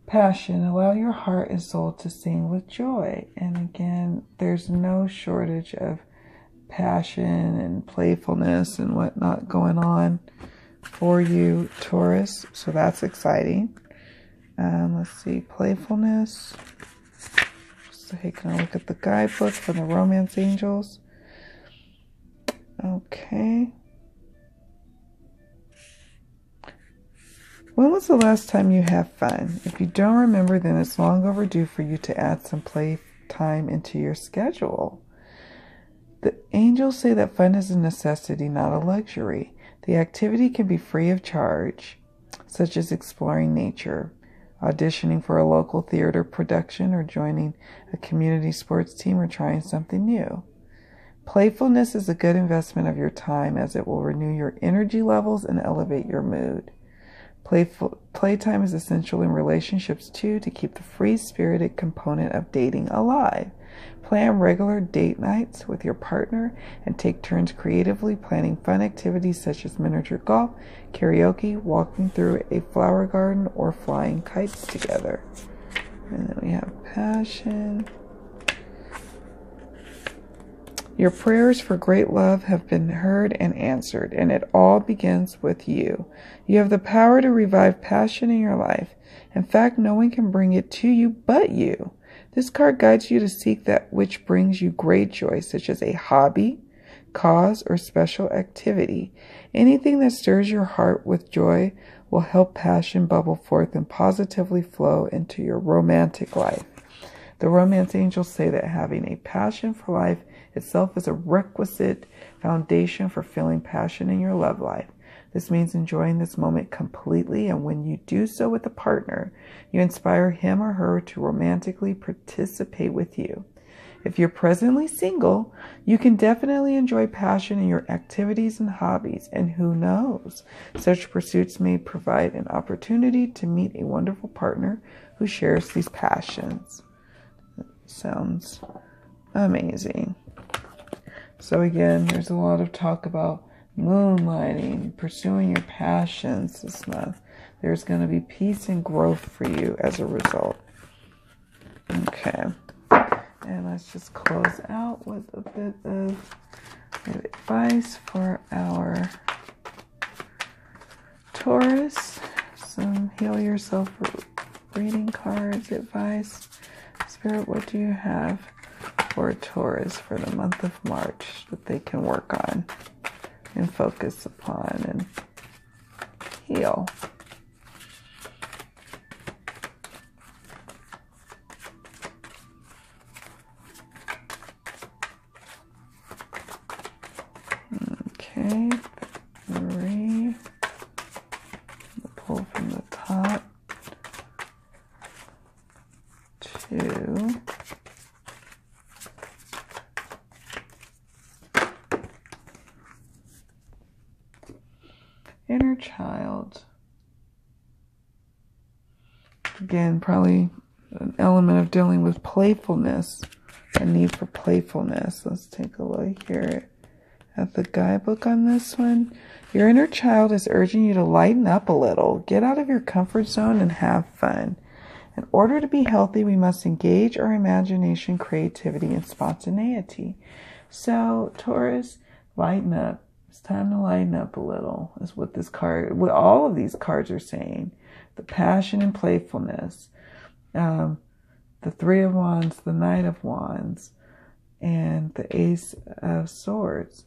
Passion. Allow your heart and soul to sing with joy. And again, there's no shortage of passion and playfulness and whatnot going on for you, Taurus. So that's exciting. Let's see, playfulness. Just taking a look at the guidebook from the romance angels. Okay. When was the last time you had fun? If you don't remember, then it's long overdue for you to add some play time into your schedule. The angels say that fun is a necessity, not a luxury. The activity can be free of charge, such as exploring nature, auditioning for a local theater production, or joining a community sports team, or trying something new. Playfulness is a good investment of your time, as it will renew your energy levels and elevate your mood. Playtime is essential in relationships too, to keep the free-spirited component of dating alive. Plan regular date nights with your partner and take turns creatively planning fun activities such as miniature golf, karaoke, walking through a flower garden, or flying kites together. And then we have passion. Your prayers for great love have been heard and answered, and it all begins with you. You have the power to revive passion in your life. In fact, no one can bring it to you but you. This card guides you to seek that which brings you great joy, such as a hobby, cause, or special activity. Anything that stirs your heart with joy will help passion bubble forth and positively flow into your romantic life. The romance angels say that having a passion for life itself is a requisite foundation for feeling passion in your love life. This means enjoying this moment completely, and when you do so with a partner, you inspire him or her to romantically participate with you. If you're presently single, you can definitely enjoy passion in your activities and hobbies, and who knows, such pursuits may provide an opportunity to meet a wonderful partner who shares these passions. Sounds amazing. So again, there's a lot of talk about moonlighting, pursuing your passions this month. There's going to be peace and growth for you as a result. Okay. And let's just close out with a bit of advice for our Taurus. Some heal yourself reading cards, advice. Spirit, what do you have for Taurus for the month of March that they can work on and focus upon and heal? Okay, 3. Pull from the top. 2. Inner child. Again, probably an element of dealing with playfulness, a need for playfulness. Let's take a look here at the guidebook on this one. Your inner child is urging you to lighten up a little, get out of your comfort zone and have fun. In order to be healthy, we must engage our imagination, creativity, and spontaneity. So, Taurus, lighten up. It's time to lighten up a little, is what this card, what all of these cards are saying. The passion and playfulness, the 3 of Wands, the Knight of Wands, and the Ace of Swords.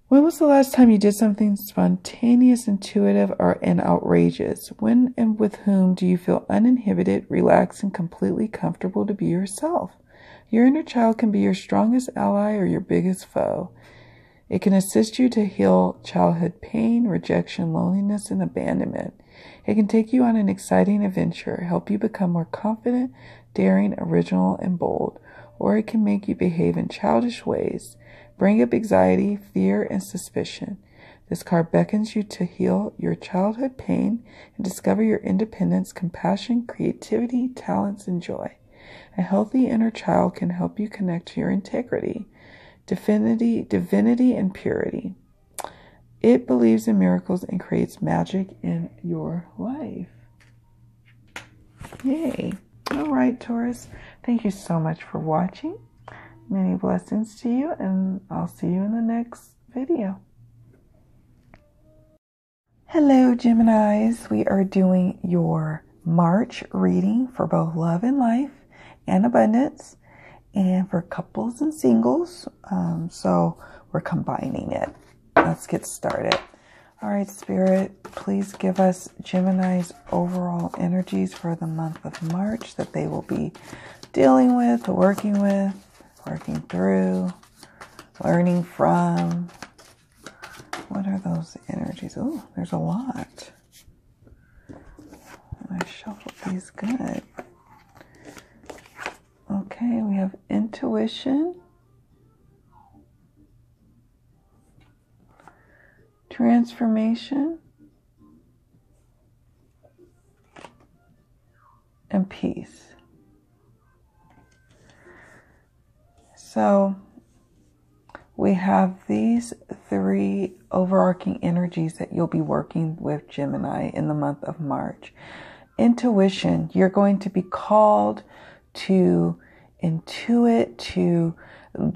When was the last time you did something spontaneous, intuitive, and outrageous? When and with whom do you feel uninhibited, relaxed, and completely comfortable to be yourself? Your inner child can be your strongest ally or your biggest foe. It can assist you to heal childhood pain, rejection, loneliness, and abandonment. It can take you on an exciting adventure, help you become more confident, daring, original, and bold. Or it can make you behave in childish ways, bring up anxiety, fear, and suspicion. This card beckons you to heal your childhood pain and discover your independence, compassion, creativity, talents, and joy. A healthy inner child can help you connect to your integrity, divinity, and purity. It believes in miracles and creates magic in your life. Yay. All right, Taurus. Thank you so much for watching. Many blessings to you, and I'll see you in the next video. Hello, Geminis. We are doing your March reading for both love and life and abundance, and for couples and singles. So we're combining it. Let's get started. All right, Spirit, please give us Gemini's overall energies for the month of March that they will be dealing with, working through, learning from. What are those energies? Oh, there's a lot. I shuffled these good. Okay, we have intuition, transformation, and peace. So we have these three overarching energies that you'll be working with, Gemini, in the month of March. Intuition, you're going to be called to intuit, to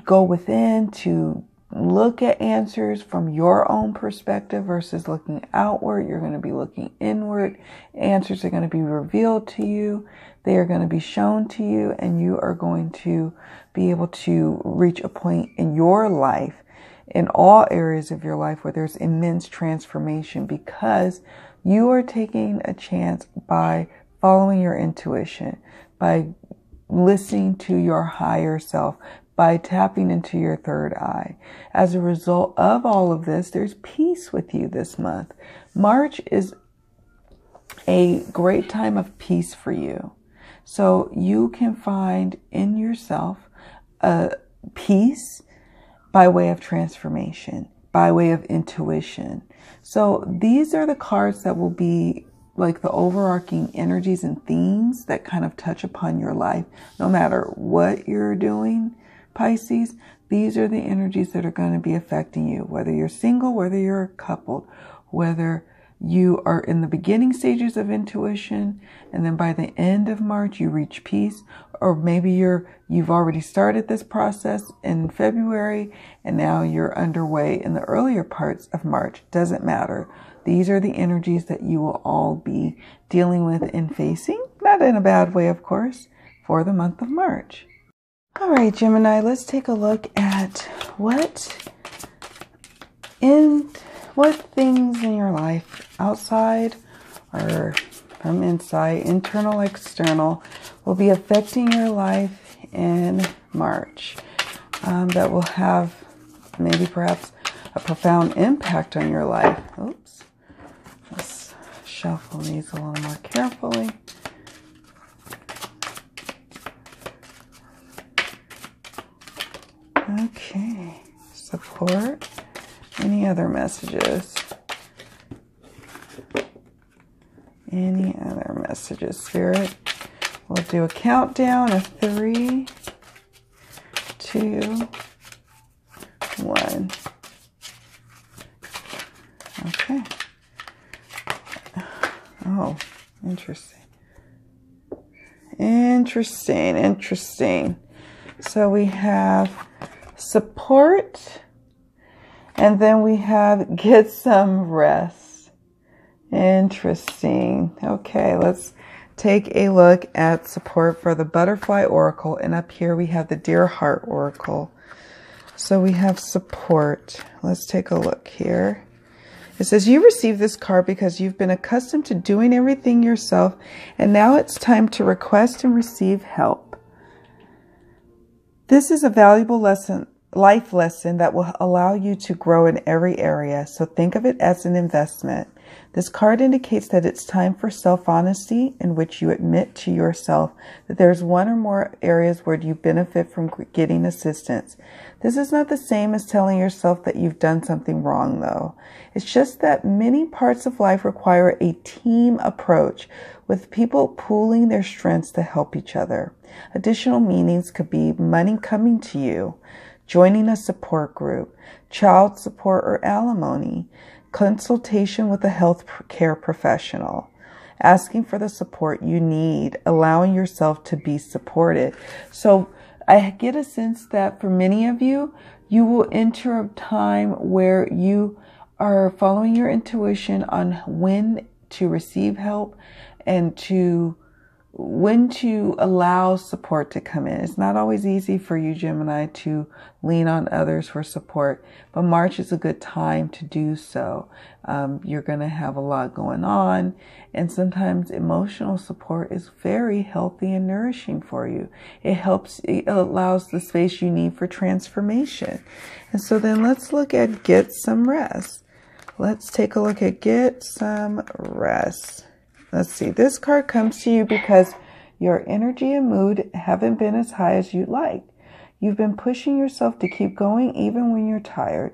go within, to look at answers from your own perspective versus looking outward. You're going to be looking inward. Answers are going to be revealed to you. They are going to be shown to you, and you are going to be able to reach a point in your life, in all areas of your life, where there's immense transformation, because you are taking a chance by following your intuition, by listening to your higher self, by tapping into your third eye. As a result of all of this, there's peace with you this month. March is a great time of peace for you. So you can find in yourself a peace by way of transformation, by way of intuition. So these are the cards that will be like the overarching energies and themes that kind of touch upon your life. No matter what you're doing, Pisces, these are the energies that are going to be affecting you, whether you're single, whether you're coupled, whether you are in the beginning stages of intuition, and then by the end of March, you reach peace, or maybe you've already started this process in February, and now you're underway in the earlier parts of March. Doesn't matter. These are the energies that you will all be dealing with and facing, not in a bad way, of course, for the month of March. All right, Gemini, let's take a look at what things in your life, outside or from inside, internal, external, will be affecting your life in March, that will have maybe perhaps a profound impact on your life. Oops. Let's shuffle these a little more carefully. Okay, support. Any other messages? Any other messages, Spirit? We'll do a countdown of 3, 2, 1. Okay. Oh, interesting. Interesting. So we have support, and then we have get some rest. Interesting. Okay, let's take a look at support for the Butterfly Oracle, and up here we have the Dear Heart Oracle. So we have support. Let's take a look here. It says, you received this card because you've been accustomed to doing everything yourself, and now it's time to request and receive help. This is a valuable life lesson that will allow you to grow in every area, so think of it as an investment. This card indicates that it's time for self-honesty, in which you admit to yourself that there's one or more areas where you benefit from getting assistance. This is not the same as telling yourself that you've done something wrong, though. It's just that many parts of life require a team approach, with people pooling their strengths to help each other. Additional meanings could be money coming to you, joining a support group, child support or alimony, consultation with a health care professional, asking for the support you need, allowing yourself to be supported. So I get a sense that for many of you, you will enter a time where you are following your intuition on when to receive help and when to allow support to come in. It's not always easy for you, Gemini, to lean on others for support, but March is a good time to do so. You're going to have a lot going on, and sometimes emotional support is very healthy and nourishing for you. It allows the space you need for transformation. And so then let's look at get some rest. Let's take a look at get some rest. Let's see. This card comes to you because your energy and mood haven't been as high as you'd like. You've been pushing yourself to keep going even when you're tired.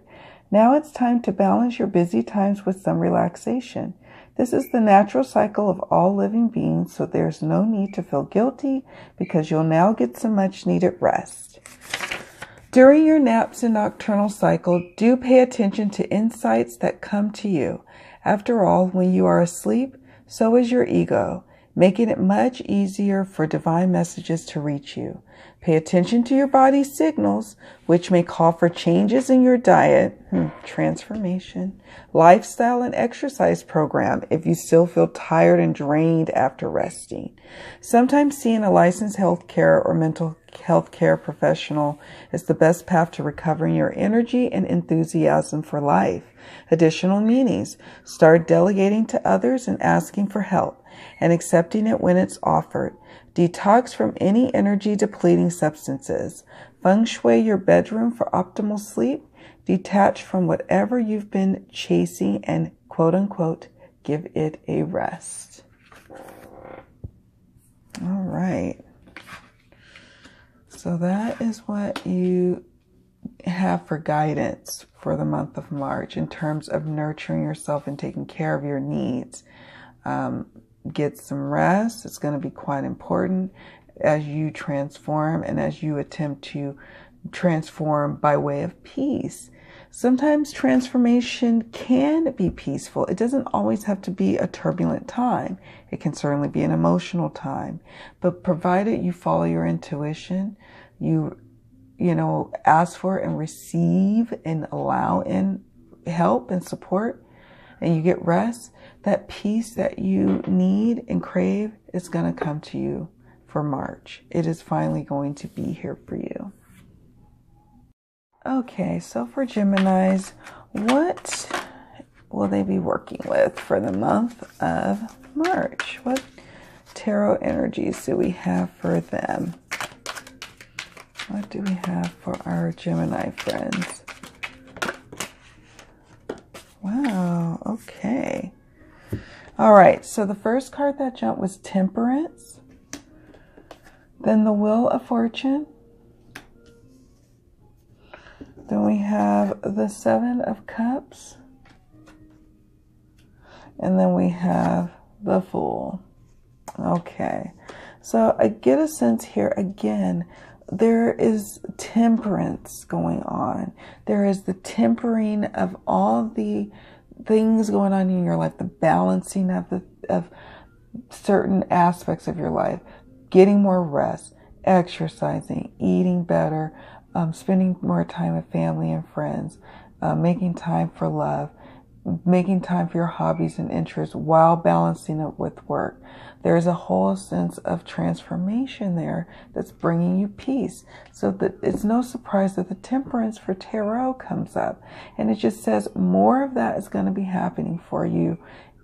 Now it's time to balance your busy times with some relaxation. This is the natural cycle of all living beings, so there's no need to feel guilty because you'll now get some much needed rest. During your naps and nocturnal cycle, do pay attention to insights that come to you. After all, when you are asleep, so is your ego, making it much easier for divine messages to reach you. Pay attention to your body's signals, which may call for changes in your diet, transformation, lifestyle, and exercise program if you still feel tired and drained after resting. Sometimes seeing a licensed healthcare or mental health care professional is the best path to recovering your energy and enthusiasm for life. Additional meanings: start delegating to others and asking for help and accepting it when it's offered. Detox from any energy depleting substances. Feng shui your bedroom for optimal sleep. Detach from whatever you've been chasing and quote unquote give it a rest. All right. So that is what you have for guidance for the month of March in terms of nurturing yourself and taking care of your needs. Get some rest. It's going to be quite important as you transform and as you attempt to transform by way of peace. Sometimes transformation can be peaceful. It doesn't always have to be a turbulent time. It can certainly be an emotional time. But provided you follow your intuition, you ask for and receive and allow in help and support, and you get rest, that peace that you need and crave is going to come to you for March. It is finally going to be here for you. Okay, so for Geminis, what will they be working with for the month of March? What tarot energies do we have for them? What do we have for our Gemini friends? Wow, okay. All right, so the first card that jumped was Temperance. Then the Wheel of Fortune. Then we have the Seven of Cups. And then we have the Fool. Okay, so I get a sense here again, there is temperance going on. There is the tempering of all the things going on in your life, the balancing of certain aspects of your life, getting more rest, exercising, eating better, spending more time with family and friends, making time for love, making time for your hobbies and interests while balancing it with work. There's a whole sense of transformation there that's bringing you peace. So that it's no surprise that the Temperance for Tarot comes up. And it just says more of that is going to be happening for you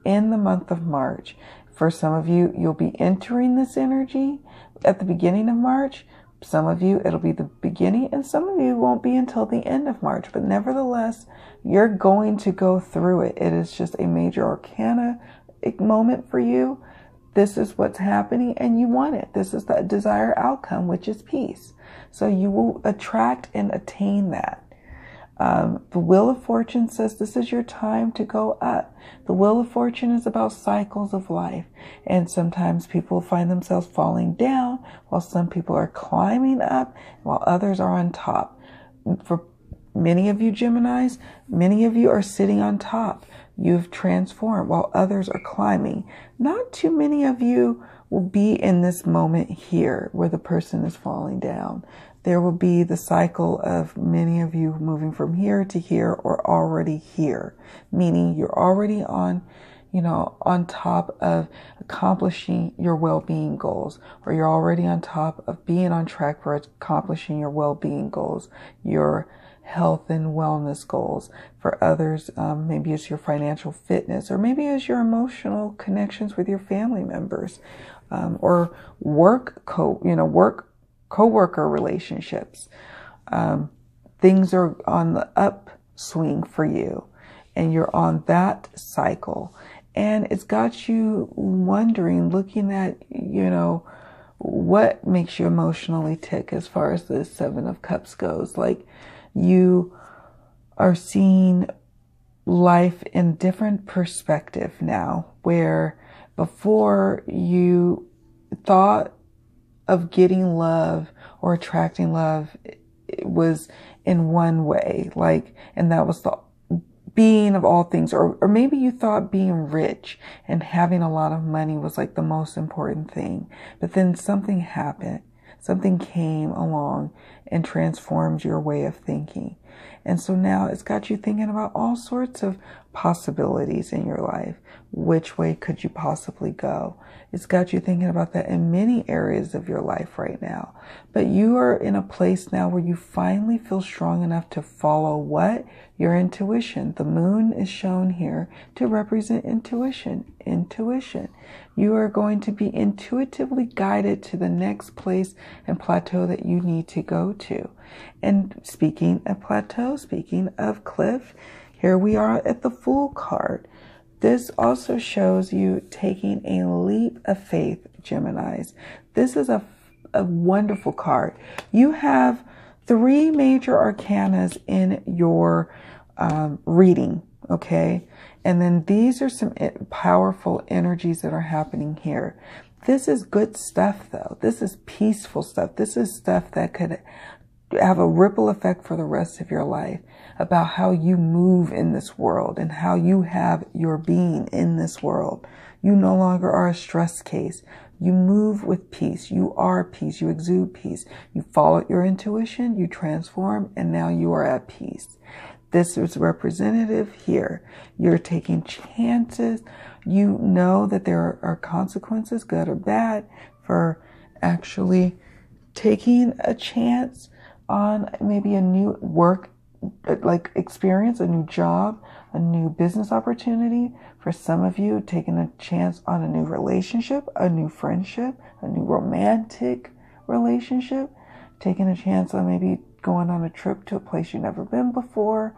in the month of March. For some of you, you'll be entering this energy at the beginning of March. Some of you, it'll be the beginning, and some of you won't be until the end of March. But nevertheless, you're going to go through it. It is just a major arcana moment for you. This is what's happening, and you want it. This is the desired outcome, which is peace. So you will attract and attain that. The Wheel of Fortune says this is your time to go up. The Wheel of Fortune is about cycles of life. And sometimes people find themselves falling down, while some people are climbing up, while others are on top. For many of you Geminis, many of you are sitting on top. You've transformed while others are climbing. Not too many of you will be in this moment here where the person is falling down. There will be the cycle of many of you moving from here to here or already here, meaning you're already on, on top of accomplishing your well-being goals, or you're already on top of being on track for accomplishing your well-being goals, your health and wellness goals. For others, maybe it's your financial fitness, or maybe it's your emotional connections with your family members, or co-worker relationships. Things are on the upswing for you, and you're on that cycle. And it's got you wondering, looking at, what makes you emotionally tick as far as the Seven of Cups goes. Like, you are seeing life in different perspective now, where before you thought of getting love or attracting love, it was in one way, and that was the being of all things, or maybe you thought being rich and having a lot of money was like the most important thing. But then something happened. Something came along and transformed your way of thinking. And so now it's got you thinking about all sorts of possibilities in your life. Which way could you possibly go? It's got you thinking about that in many areas of your life right now. But you are in a place now where you finally feel strong enough to follow what? Your intuition. The moon is shown here to represent intuition. Intuition. You are going to be intuitively guided to the next place and plateau that you need to go to. And speaking of plateau, speaking of cliff, here we are at the Fool card. This also shows you taking a leap of faith, Geminis. This is a wonderful card. You have 3 major arcanas in your reading, okay? And then these are some powerful energies that are happening here. This is good stuff, though. This is peaceful stuff. This is stuff that could have a ripple effect for the rest of your life, about how you move in this world and how you have your being in this world. You no longer are a stress case. You move with peace. You are peace. You exude peace. You follow your intuition, you transform, and now you are at peace. This is representative here. You're taking chances. You know that there are consequences, good or bad, for actually taking a chance on maybe a new work experience, a new job, a new business opportunity. For some of you, taking a chance on a new relationship, a new friendship, a new romantic relationship, taking a chance on maybe going on a trip to a place you've never been before.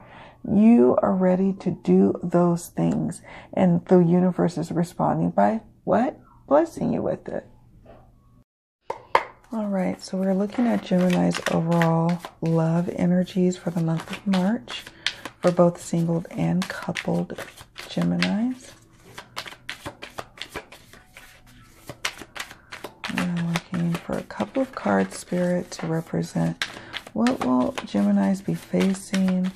You are ready to do those things. And the universe is responding by what? Blessing you with it. All right, so we're looking at Gemini's overall love energies for the month of March for both single and coupled Geminis. I'm looking for a couple of cards, Spirit, to represent what will Geminis be facing,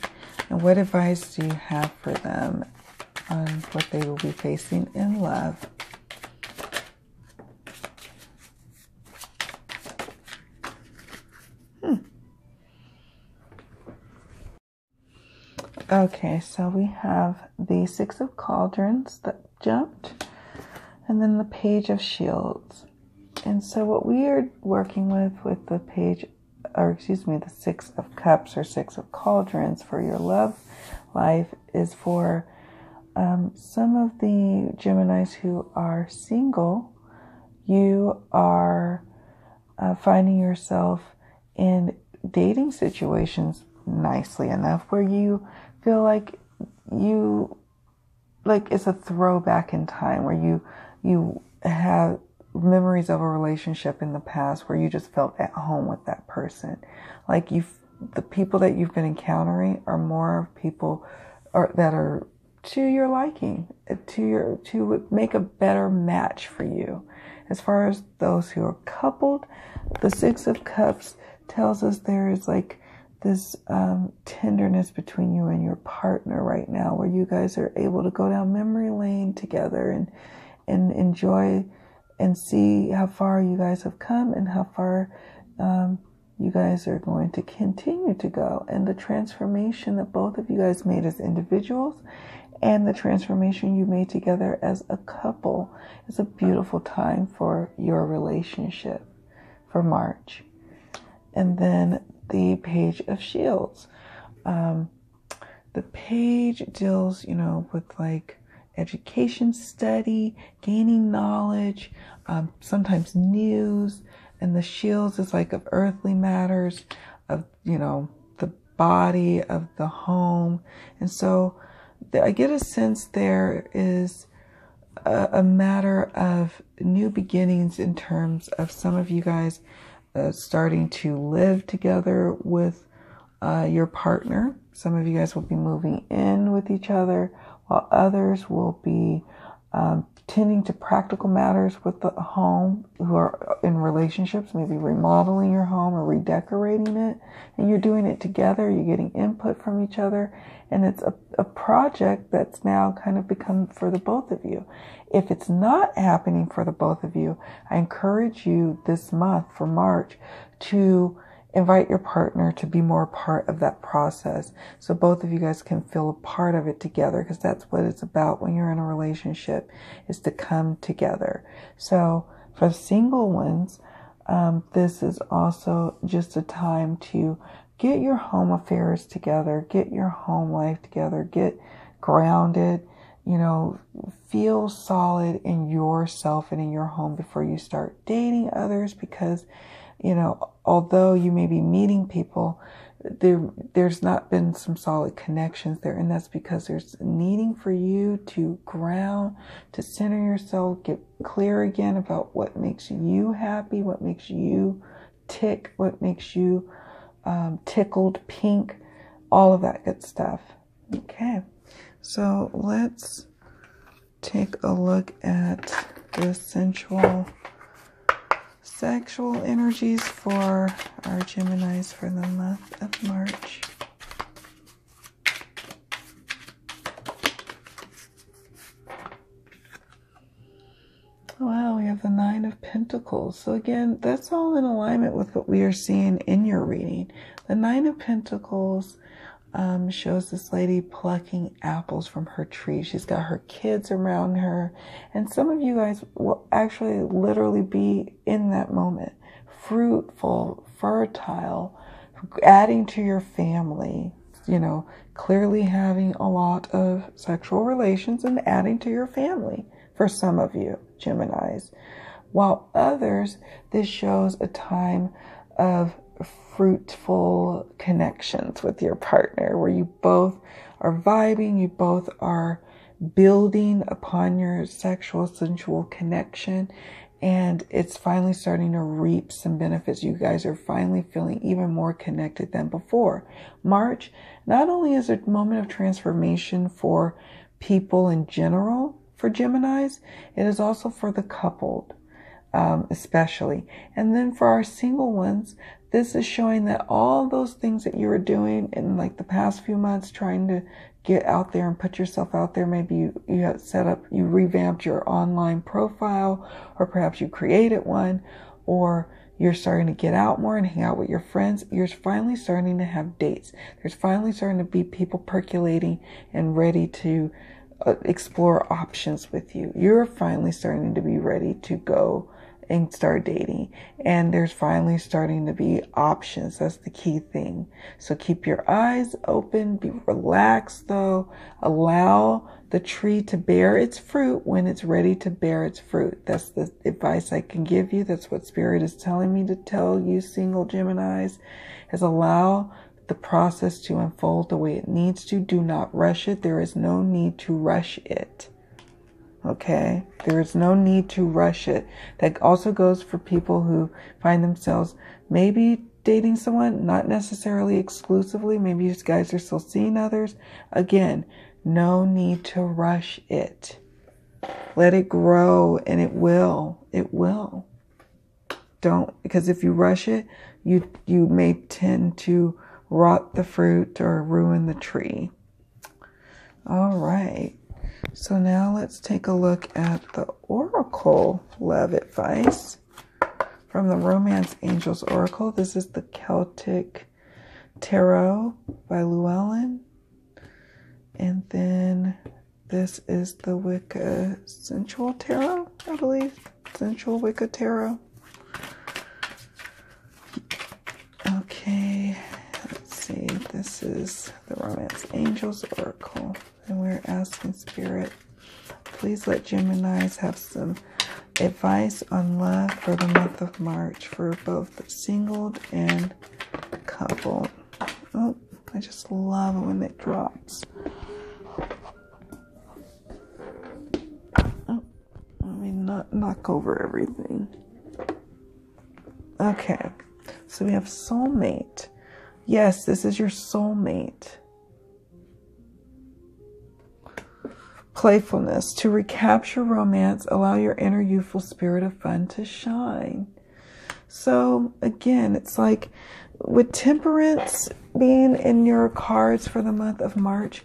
and what advice do you have for them on what they will be facing in love. Okay, so we have the Six of Cauldrons that jumped, and then the Page of Shields. And so what we are working with the the Six of Cups or Six of Cauldrons for your love life is for some of the Geminis who are single. You are finding yourself in dating situations, nicely enough, where you feel like it's a throwback in time, where you have memories of a relationship in the past where you just felt at home with that person. Like the people that you've been encountering are more people that are to your liking, to make a better match for you. As far as those who are coupled, the Six of Cups tells us there is this tenderness between you and your partner right now, where you guys are able to go down memory lane together and enjoy and see how far you guys have come and how far you guys are going to continue to go, and the transformation that both of you guys made as individuals and the transformation you made together as a couple is a beautiful time for your relationship for March. And then the Page of Shields. The page deals, with like education, study, gaining knowledge, sometimes news. And the shields is like of earthly matters, of, the body, of the home. And so I get a sense there is a matter of new beginnings in terms of some of you guys starting to live together with your partner. Some of you guys will be moving in with each other, while others will be tending to practical matters with the home, who are in relationships, maybe remodeling your home or redecorating it. And you're doing it together. You're getting input from each other. And it's a project that's now kind of become for the both of you. If it's not happening for the both of you, I encourage you this month for March to invite your partner to be more a part of that process, so both of you guys can feel a part of it together, because that's what it's about when you're in a relationship, is to come together. So for the single ones, this is also just a time to get your home affairs together, get your home life together, get grounded, feel solid in yourself and in your home before you start dating others, because although you may be meeting people, there's not been some solid connections there. And that's because there's needing for you to ground, to center yourself, get clear again about what makes you happy, what makes you tick, what makes you tickled pink, all of that good stuff. Okay, so let's take a look at the sexual energies for our Geminis for the month of March. Wow, we have the Nine of Pentacles. So again, that's all in alignment with what we are seeing in your reading. The Nine of Pentacles shows this lady plucking apples from her tree. She's got her kids around her. And some of you guys will actually literally be in that moment. Fruitful, fertile, adding to your family, clearly having a lot of sexual relations and adding to your family for some of you, Geminis. While others, this shows a time of fruitful connections with your partner, where you both are vibing, you both are building upon your sexual, sensual connection, and it's finally starting to reap some benefits. You guys are finally feeling even more connected than before. March not only is a moment of transformation for people in general, for Geminis, it is also for the coupled, especially. And then for our single ones, this is showing that all those things that you were doing in like the past few months, trying to get out there and put yourself out there. Maybe you have set up, you revamped your online profile, or perhaps you created one, or you're starting to get out more and hang out with your friends. You're finally starting to have dates. There's finally starting to be people percolating and ready to explore options with you. You're finally starting to be ready to go and start dating, and there's finally starting to be options. That's the key thing. So keep your eyes open, be relaxed though, allow the tree to bear its fruit when it's ready to bear its fruit. That's the advice I can give you. That's what Spirit is telling me to tell you, single Geminis, is allow the process to unfold the way it needs to. Do not rush it. There is no need to rush it. Okay, there is no need to rush it. That also goes for people who find themselves maybe dating someone, not necessarily exclusively. Maybe you guys are still seeing others. Again, no need to rush it. Let it grow, and it will. It will. Don't, because if you rush it, you may tend to rot the fruit or ruin the tree. All right. So now let's take a look at the Oracle love advice from the Romance Angels Oracle. This is the Celtic Tarot by Llewellyn. And then this is the Wicca Sensual Tarot, I believe. Sensual Wicca Tarot. Okay, let's see. This is the Romance Angels Oracle. And we're asking Spirit, please let Geminis have some advice on love for the month of March for both the singled and coupled. Oh, I just love it when it drops. Oh, let me not knock over everything. Okay, so we have soulmate. Yes, this is your soulmate. Playfulness. To recapture romance, allow your inner youthful spirit of fun to shine. So again, it's like with temperance being in your cards for the month of March,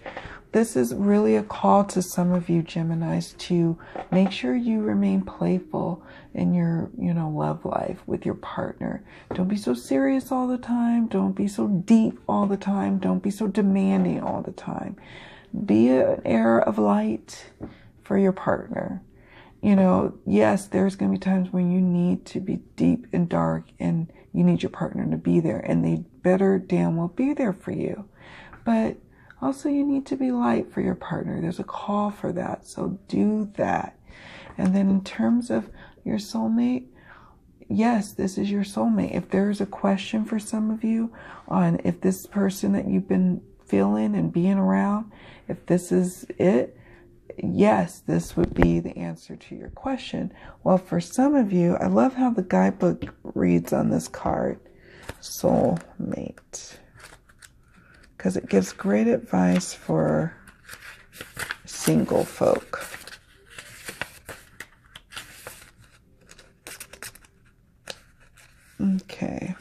this is really a call to some of you Geminis to make sure you remain playful in your, love life with your partner. Don't be so serious all the time. Don't be so deep all the time. Don't be so demanding all the time. Be an air of light for your partner. Yes, there's going to be times when you need to be deep and dark and you need your partner to be there, and they better damn well be there for you. But also you need to be light for your partner. There's a call for that. So do that. And then in terms of your soulmate, yes, this is your soulmate. If there's a question for some of you on if this person that you've been feeling and being around, if this is it, yes, this would be the answer to your question. Well, for some of you, I love how the guidebook reads on this card, soulmate, because it gives great advice for single folk. Okay.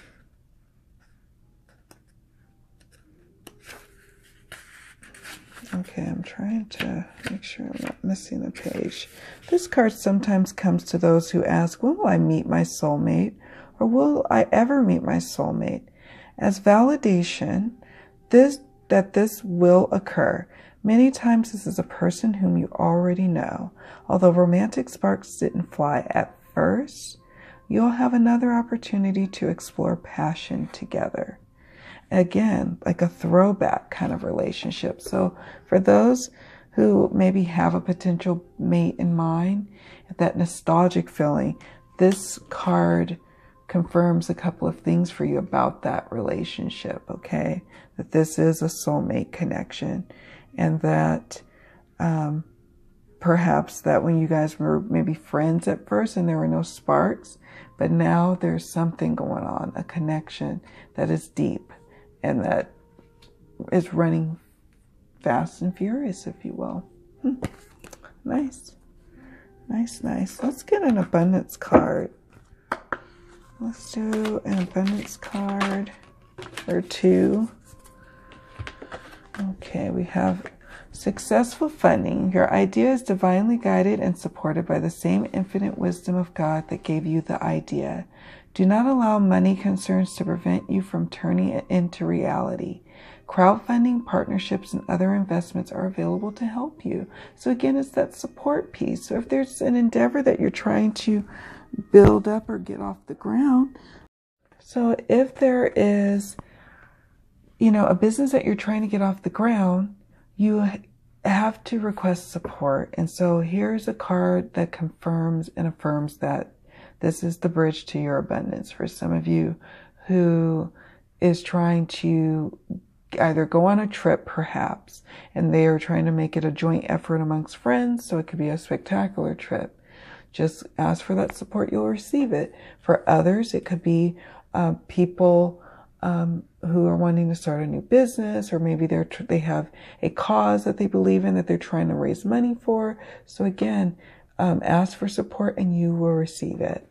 Okay, I'm trying to make sure I'm not missing a page. This card sometimes comes to those who ask, when will I meet my soulmate? Or will I ever meet my soulmate? As validation, that this will occur. Many times this is a person whom you already know. Although romantic sparks didn't fly at first, you'll have another opportunity to explore passion together. Again, like a throwback kind of relationship. So for those who maybe have a potential mate in mind, that nostalgic feeling, this card confirms a couple of things for you about that relationship, okay? That this is a soulmate connection, and that perhaps that when you guys were maybe friends at first and there were no sparks, but now there's something going on, a connection that is deep and that is running fast and furious, if you will. Nice. Nice, nice. Let's get an abundance card. Let's do an abundance card or two. Okay, we have successful funding. Your idea is divinely guided and supported by the same infinite wisdom of God that gave you the idea. Do not allow money concerns to prevent you from turning it into reality. Crowdfunding, partnerships, and other investments are available to help you. So again, it's that support piece. So if there's an endeavor that you're trying to build up or get off the ground, so if there is, a business that you're trying to get off the ground, you have to request support. And so here's a card that confirms and affirms that this is the bridge to your abundance for some of you who is trying to either go on a trip perhaps, and they are trying to make it a joint effort amongst friends, so it could be a spectacular trip. Just ask for that support, you'll receive it. For others, it could be people who are wanting to start a new business, or maybe they have a cause that they believe in that they're trying to raise money for. So again, ask for support and you will receive it.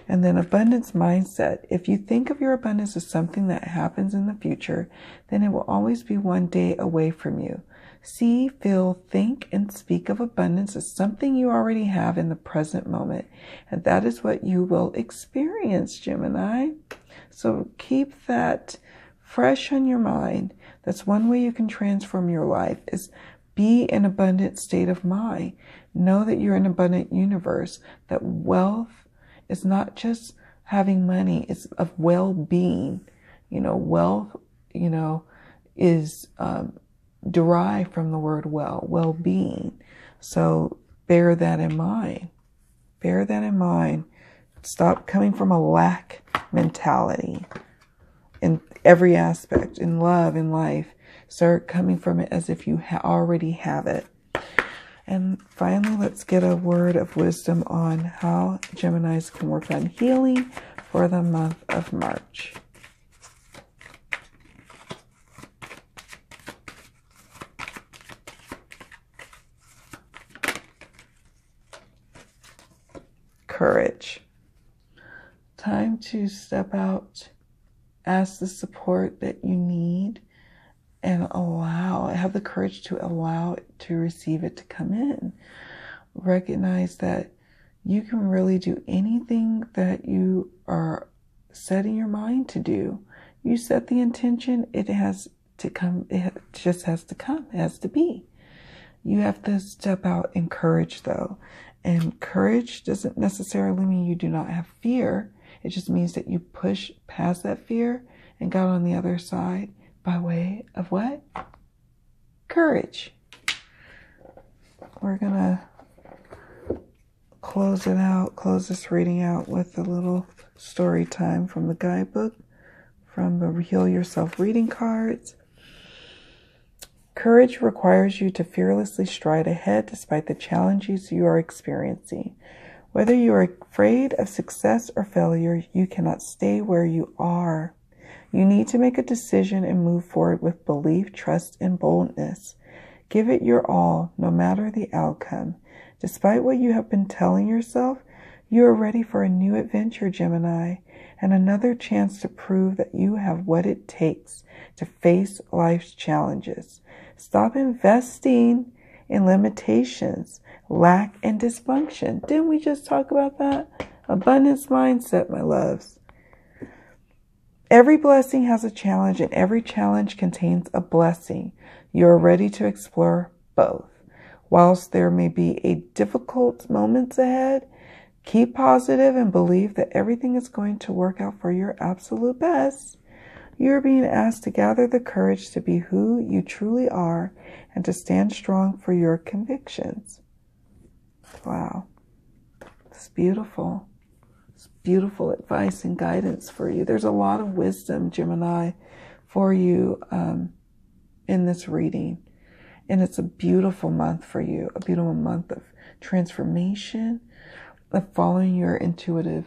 And then abundance mindset. If you think of your abundance as something that happens in the future, then it will always be one day away from you. See, feel, think, and speak of abundance as something you already have in the present moment. And that is what you will experience, Gemini. So keep that fresh on your mind. That's one way you can transform your life, is be in an abundant state of mind. Know that you're in an abundant universe, that wealth is not just having money, it's of well-being. Wealth, is derived from the word well-being. So bear that in mind. Bear that in mind. Stop coming from a lack mentality in every aspect, in love, in life. Start coming from it as if you already have it. And finally, let's get a word of wisdom on how Geminis can work on healing for the month of March. Courage. Time to step out, ask the support that you need, and have the courage to allow it to receive it, to come in. Recognize that you can really do anything that you are setting your mind to do. You set the intention, it has to come. It just has to come. It has to be. You have to step out in courage, though. And courage doesn't necessarily mean you do not have fear. It just means that you push past that fear and got on the other side by way of what? Courage. We're going to close this reading out with a little story time from the guidebook, from the Heal Yourself reading cards. Courage requires you to fearlessly stride ahead despite the challenges you are experiencing. Whether you are afraid of success or failure, you cannot stay where you are. You need to make a decision and move forward with belief, trust, and boldness. Give it your all, no matter the outcome. Despite what you have been telling yourself, you are ready for a new adventure, Gemini, and another chance to prove that you have what it takes to face life's challenges. Stop investing in limitations, lack, and dysfunction. Didn't we just talk about that? Abundance mindset, my loves. Every blessing has a challenge, and every challenge contains a blessing. You are ready to explore both. Whilst there may be difficult moments ahead, keep positive and believe that everything is going to work out for your absolute best. You are being asked to gather the courage to be who you truly are and to stand strong for your convictions. Wow. It's beautiful. It's beautiful advice and guidance for you. There's a lot of wisdom, Gemini, for you in this reading. And it's a beautiful month for you, a beautiful month of transformation, of following your intuitive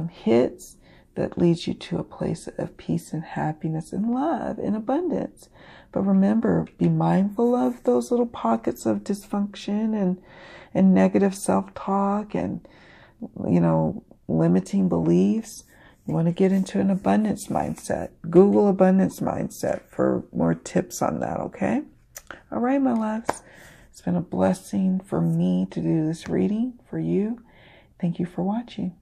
hits that leads you to a place of peace and happiness and love and abundance. But remember, be mindful of those little pockets of dysfunction and negative self-talk and, limiting beliefs. You want to get into an abundance mindset. Google abundance mindset for more tips on that, okay? All right, my loves. It's been a blessing for me to do this reading for you. Thank you for watching.